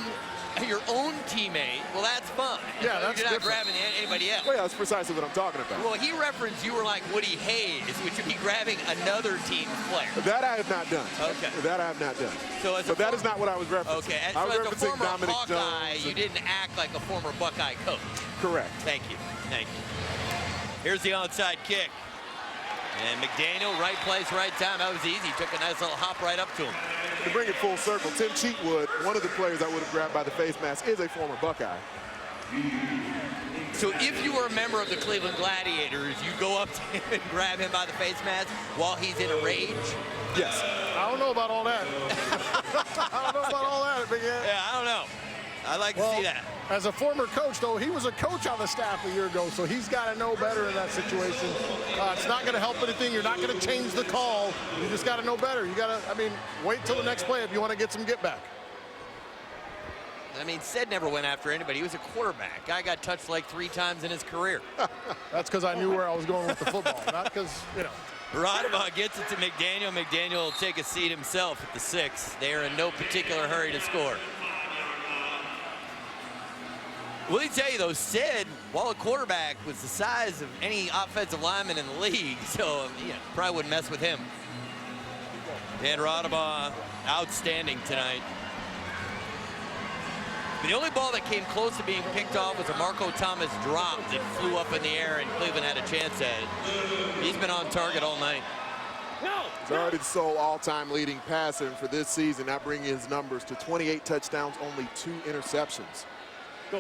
teammate, well, that's fun. Yeah, that's You're not different. grabbing anybody else. Well, yeah, that's precisely what I'm talking about. Well, he referenced you were like Woody Hayes, which would be grabbing another team's player. That I have not done. Okay. That I have not done. So as but that is not what I was referencing. Okay, and I so was as a referencing former Dominic Hawkeye, Jones you didn't act like a former Buckeye coach. Correct. Thank you. Thank you. Here's the onside kick. And McDaniel, right place, right time. That was easy. Took a nice little hop right up to him. To bring it full circle, Tim Cheatwood, one of the players I would have grabbed by the face mask, is a former Buckeye. So if you were a member of the Cleveland Gladiators, you go up to him and grab him by the face mask while he's in a rage? Yes. I don't know about all that. I don't know about all that, Big Ed. Yeah, I don't know. I'd like to see that. As a former coach, though, he was a coach on the staff a year ago, so he's got to know better in that situation. It's not going to help anything. You're not going to change the call. You just got to know better. You got to, I mean, wait till the next play if you want to get some get back. I mean, Sid never went after anybody. He was a quarterback. Guy got touched like 3 times in his career. That's because I knew where I was going with the football, not because, you know. Radaba gets it to McDaniel. McDaniel will take a seat himself at the 6. They are in no particular hurry to score. Will he tell you, though, Sid, while a quarterback, was the size of any offensive lineman in the league, so yeah, probably wouldn't mess with him. And Radaba, outstanding tonight. The only ball that came close to being picked off was a Marco Thomas drop that flew up in the air, and Cleveland had a chance at it. He's been on target all night. He's already the sole all-time leading passer for this season, not bringing his numbers to 28 touchdowns, only 2 interceptions. It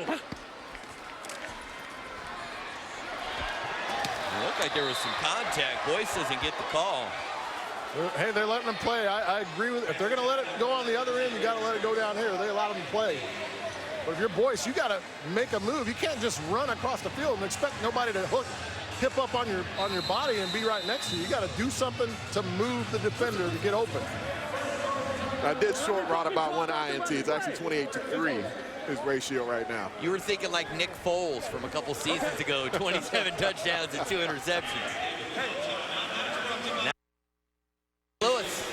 looked like there was some contact. Boyce doesn't get the call. Hey, they're letting them play. I agree with, if they're going to let it go on the other end, you got to let it go down here. They allow them to play. But if you're Boyce, you got to make a move. You can't just run across the field and expect nobody to hip up on your body and be right next to you. You got to do something to move the defender to get open. I did short rod about 1 INT. It's actually 28-3. His ratio right now. You were thinking like Nick Foles from a couple seasons ago, 27 touchdowns and 2 interceptions. Now, Lewis.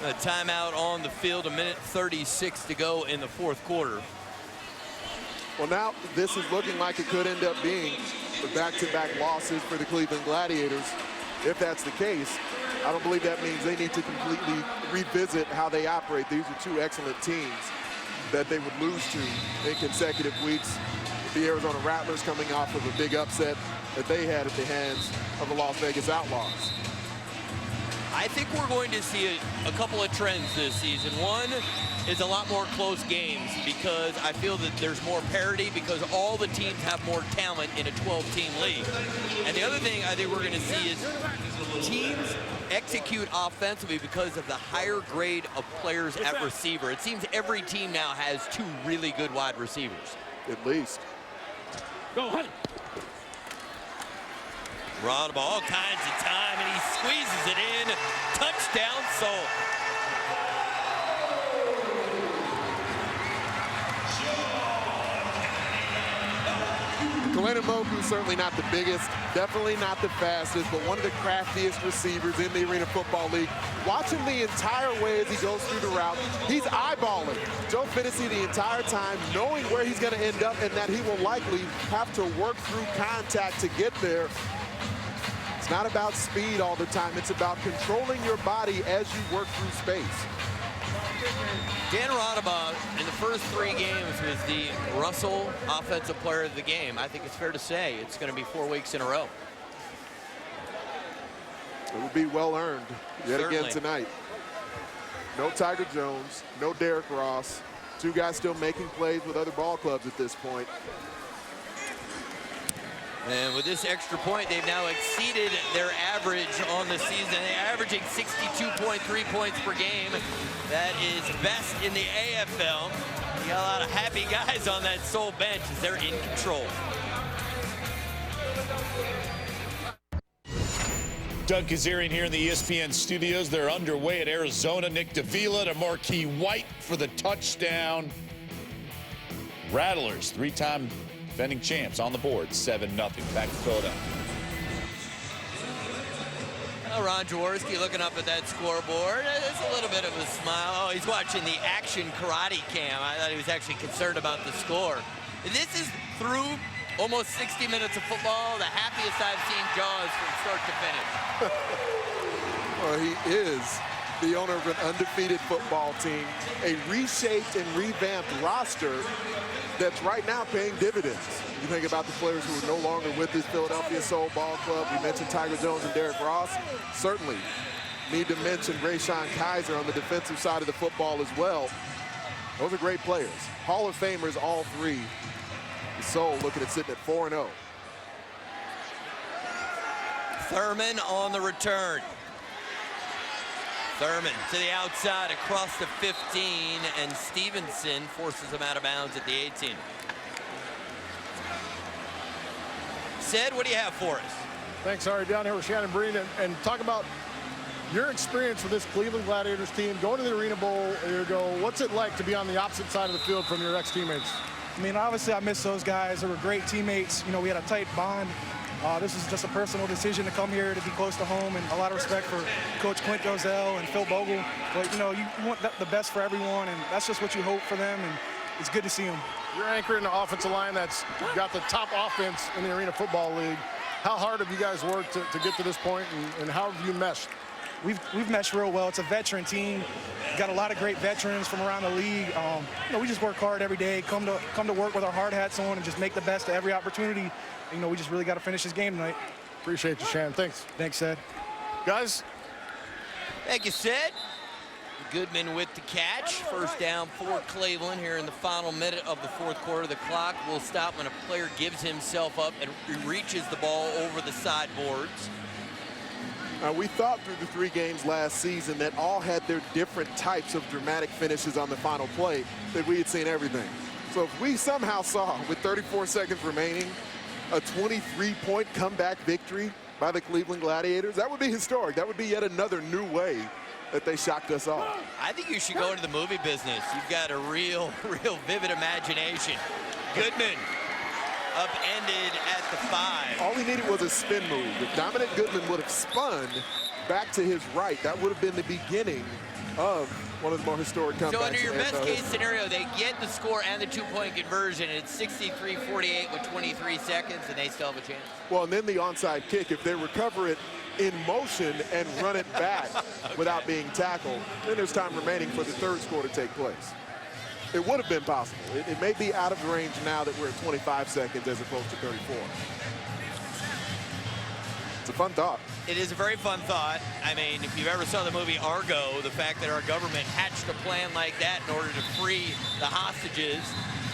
A timeout on the field, 1:36 to go in the 4th quarter. Well, now this is looking like it could end up being the back-to-back losses for the Cleveland Gladiators. If that's the case, I don't believe that means they need to completely revisit how they operate. These are 2 excellent teams that they would lose to in consecutive weeks. The Arizona Rattlers coming off of a big upset that they had at the hands of the Las Vegas Outlaws. I think we're going to see a couple of trends this season. One is a lot more close games because I feel that there's more parity because all the teams have more talent in a 12-team league. And the other thing I think we're going to see is teams execute offensively because of the higher grade of players at receiver. It seems every team now has 2 really good wide receivers. At least. Go ahead. Radaba all kinds of time, and he squeezes it in. Touchdown, Soul. Wayne Moku, certainly not the biggest, definitely not the fastest, but one of the craftiest receivers in the Arena Football League. Watch him the entire way as he goes through the route. He's eyeballing Joe Finnessy the entire time, knowing where he's going to end up and that he will likely have to work through contact to get there. It's not about speed all the time. It's about controlling your body as you work through space. Dan Rodaba, in the first 3 games, was the Russell Offensive Player of the Game. I think it's fair to say it's going to be 4 weeks in a row. It would be well earned yet Certainly. again tonight. No Tiger Jones, no Derrick Ross. 2 guys still making plays with other ball clubs at this point. And with this extra point, they've now exceeded their average on the season. They're averaging 62.3 points per game. That is best in the AFL. You got a lot of happy guys on that Seoul bench as they're in control. Doug Kazarian here in the ESPN studios. They're underway at Arizona. Nick Davila to Marquis White for the touchdown. Rattlers, 3-time defending champs on the board, 7-0. Back to Philadelphia. Well, Ron Jaworski looking up at that scoreboard. There's a little bit of a smile. Oh, he's watching the action karate cam. I thought he was actually concerned about the score. This is through almost 60 minutes of football, the happiest I've seen Jaws from start to finish. Well, he is the owner of an undefeated football team, a reshaped and revamped roster that's right now paying dividends. You think about the players who are no longer with this Philadelphia Soul Ball Club. We mentioned Tiger Jones and Derrick Ross. Certainly need to mention Rayshon Kaiser on the defensive side of the football as well. Those are great players. Hall of Famers, all 3. The Soul looking at sitting at 4-0. Thurman on the return. Thurman to the outside across the 15, and Stevenson forces him out of bounds at the 18. Sid, what do you have for us? Thanks, Ari. Down here with Shannon Breen, and talk about your experience with this Cleveland Gladiators team, going to the Arena Bowl a year ago. What's it like to be on the opposite side of the field from your ex-teammates? I mean, obviously, I miss those guys. They were great teammates. You know, we had a tight bond. This is just a personal decision to come here to be close to home, and a lot of respect for Coach Clint Gozell and Phil Bogle. But, you know, you want the best for everyone, and that's just what you hope for them, and it's good to see them. You're anchoring the offensive line that's got the top offense in the Arena Football League. How hard have you guys worked to get to this point, and how have you meshed? We've meshed real well. It's a veteran team. Got a lot of great veterans from around the league. You know, we just work hard every day, come to work with our hard hats on, and just make the best of every opportunity. You know, we just really got to finish this game tonight. Appreciate you, Shannon. Thanks. Thanks, Sid. Guys. Thank you, Sid. Goodman with the catch. First down for Cleveland here in the final minute of the 4th quarter. The clock will stop when a player gives himself up and reaches the ball over the sideboards. We thought through the 3 games last season that all had their different types of dramatic finishes on the final play, that we had seen everything. So if we somehow saw, with 34 seconds remaining, a 23-point comeback victory by the Cleveland Gladiators, that would be historic. That would be yet another new way that they shocked us all. I think you should go into the movie business. You've got a real vivid imagination. Goodman upended at the 5. All he needed was a spin move. If Dominic Goodman would have spun back to his right, that would have been the beginning of one of the more historic comebacks. So under your best case scenario, they get the score and the 2-point conversion, and it's 63-48 with 23 seconds, and they still have a chance. Well, and then the onside kick, if they recover it in motion and run it back without being tackled, then there's time remaining for the 3rd score to take place. It would have been possible. It may be out of range now that we're at 25 seconds as opposed to 34. It's a fun thought. It is a very fun thought. I mean, if you've ever saw the movie Argo, the fact that our government hatched a plan like that in order to free the hostages,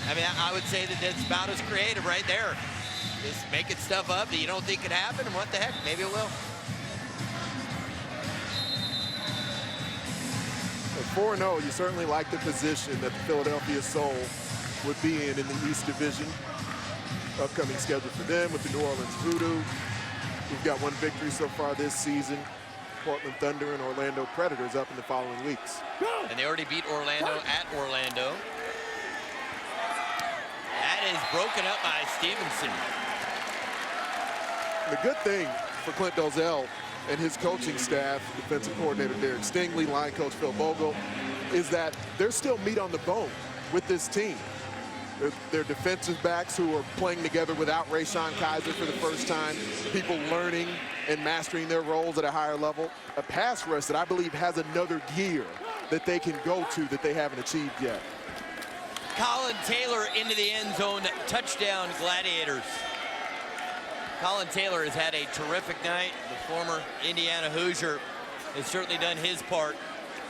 I mean, I would say that that's about as creative right there. Just making stuff up that you don't think could happen, and what the heck, maybe it will. At 4-0, you certainly like the position that the Philadelphia Soul would be in the East Division. Upcoming schedule for them with the New Orleans Voodoo. We've got 1 victory so far this season. Portland Thunder and Orlando Predators up in the following weeks. And they already beat Orlando at Orlando. That is broken up by Stevenson. The good thing for Clint Dozell and his coaching staff, defensive coordinator Derek Stingley, line coach Phil Bogle, is that there's still meat on the bone with this team. They're defensive backs who are playing together without Rayshon Kaiser for the first time, people learning and mastering their roles at a higher level. A pass rush that I believe has another gear that they can go to that they haven't achieved yet. Colin Taylor into the end zone, touchdown Gladiators. Colin Taylor has had a terrific night. The former Indiana Hoosier has certainly done his part.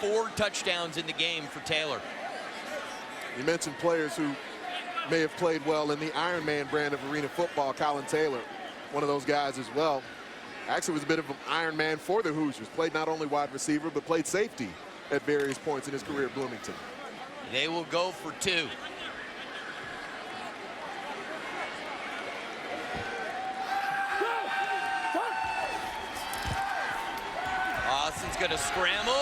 4 touchdowns in the game for Taylor. You mentioned players who may have played well in the Ironman brand of arena football. Colin Taylor, one of those guys as well. Actually was a bit of an Ironman for the Hoosiers. Played not only wide receiver, but played safety at various points in his career at Bloomington. They will go for 2. Austin's going to scramble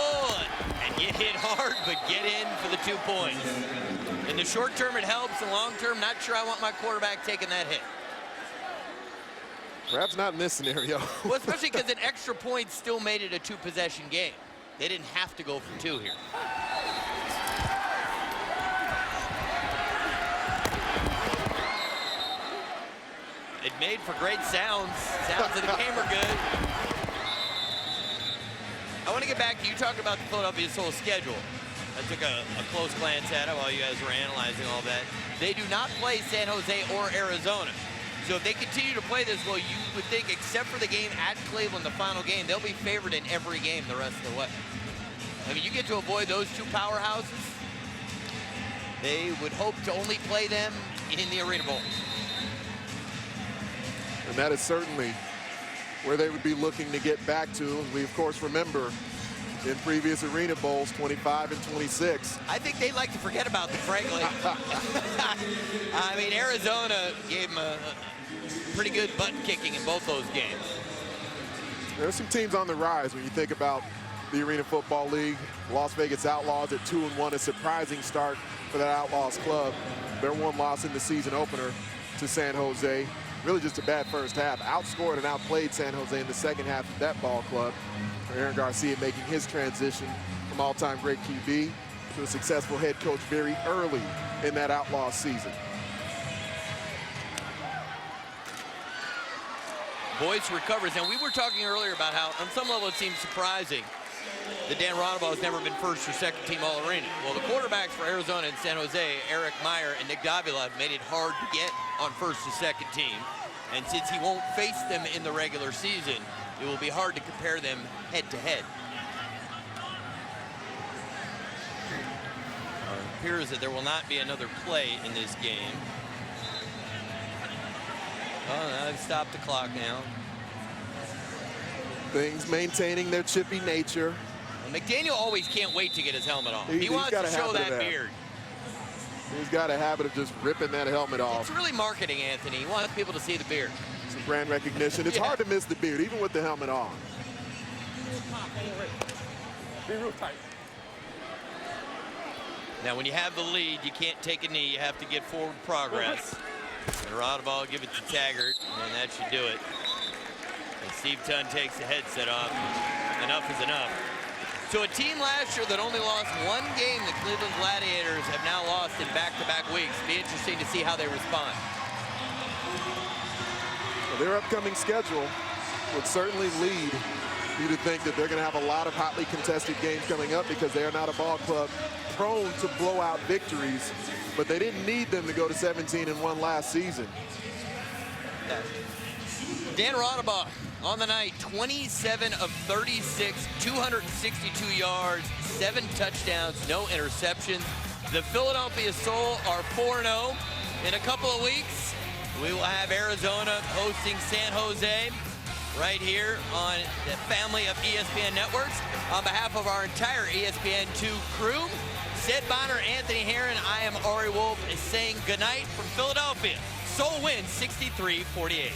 and get hit hard, but get in for the 2 points. In the short term, it helps. In the long term, not sure I want my quarterback taking that hit. Perhaps not in this scenario. Well, especially because an extra point still made it a 2-possession game. They didn't have to go for 2 here. It made for great sounds. Sounds of the game are good. I want to get back to you talking about the Philadelphia Soul schedule. I took a close glance at it while you guys were analyzing all that. They do not play San Jose or Arizona. So if they continue to play this well, you would think, except for the game at Cleveland, the final game, they'll be favored in every game the rest of the way. I mean, you get to avoid those 2 powerhouses. They would hope to only play them in the Arena Bowl. And that is certainly where they would be looking to get back to. We, of course, remember in previous Arena Bowls, 25 and 26. I think they like to forget about them, frankly. I mean, Arizona gave them a pretty good butt kicking in both those games. There are some teams on the rise when you think about the Arena Football League. Las Vegas Outlaws at 2-1, a surprising start for that Outlaws club. Their 1 loss in the season opener to San Jose. Really just a bad first half. Outscored and outplayed San Jose in the second half of that ball club. Aaron Garcia making his transition from all-time great QB to a successful head coach very early in that Outlaw season. Boyce recovers. And we were talking earlier about how, on some level, it seems surprising that Dan Rodabaugh has never been first or second team All-Arena. Well, the quarterbacks for Arizona and San Jose, Eric Meyer and Nick Davila, have made it hard to get on first or second team. And since he won't face them in the regular season, it will be hard to compare them head-to-head. It appears that there will not be another play in this game. Oh, no, they've stopped the clock now. Things maintaining their chippy nature. Well, McDaniel always can't wait to get his helmet off. He wants to show that beard. He's got a habit of just ripping that helmet off. It's really marketing, Anthony. He wants people to see the beard. Some brand recognition. It's hard to miss the beard, even with the helmet on. Be real tight. Now, when you have the lead, you can't take a knee. You have to get forward progress. And Rodabaugh give it to Taggart, and that should do it. And Steve Tunn takes the headset off. Enough is enough. So a team last year that only lost 1 game, the Cleveland Gladiators, have now lost in back-to-back weeks. Be interesting to see how they respond. Well, their upcoming schedule would certainly lead you to think that they're going to have a lot of hotly contested games coming up, because they are not a ball club prone to blowout victories, but they didn't need them to go to 17-1 last season. Dan Rodabaugh on the night, 27 of 36, 262 yards, 7 touchdowns, no interceptions. The Philadelphia Soul are 4-0. In a couple of weeks, we will have Arizona hosting San Jose right here on the family of ESPN networks. On behalf of our entire ESPN2 crew, Sid Bonner, Anthony Herron, I am Ari Wolf, is saying goodnight from Philadelphia. Soul wins 63-48.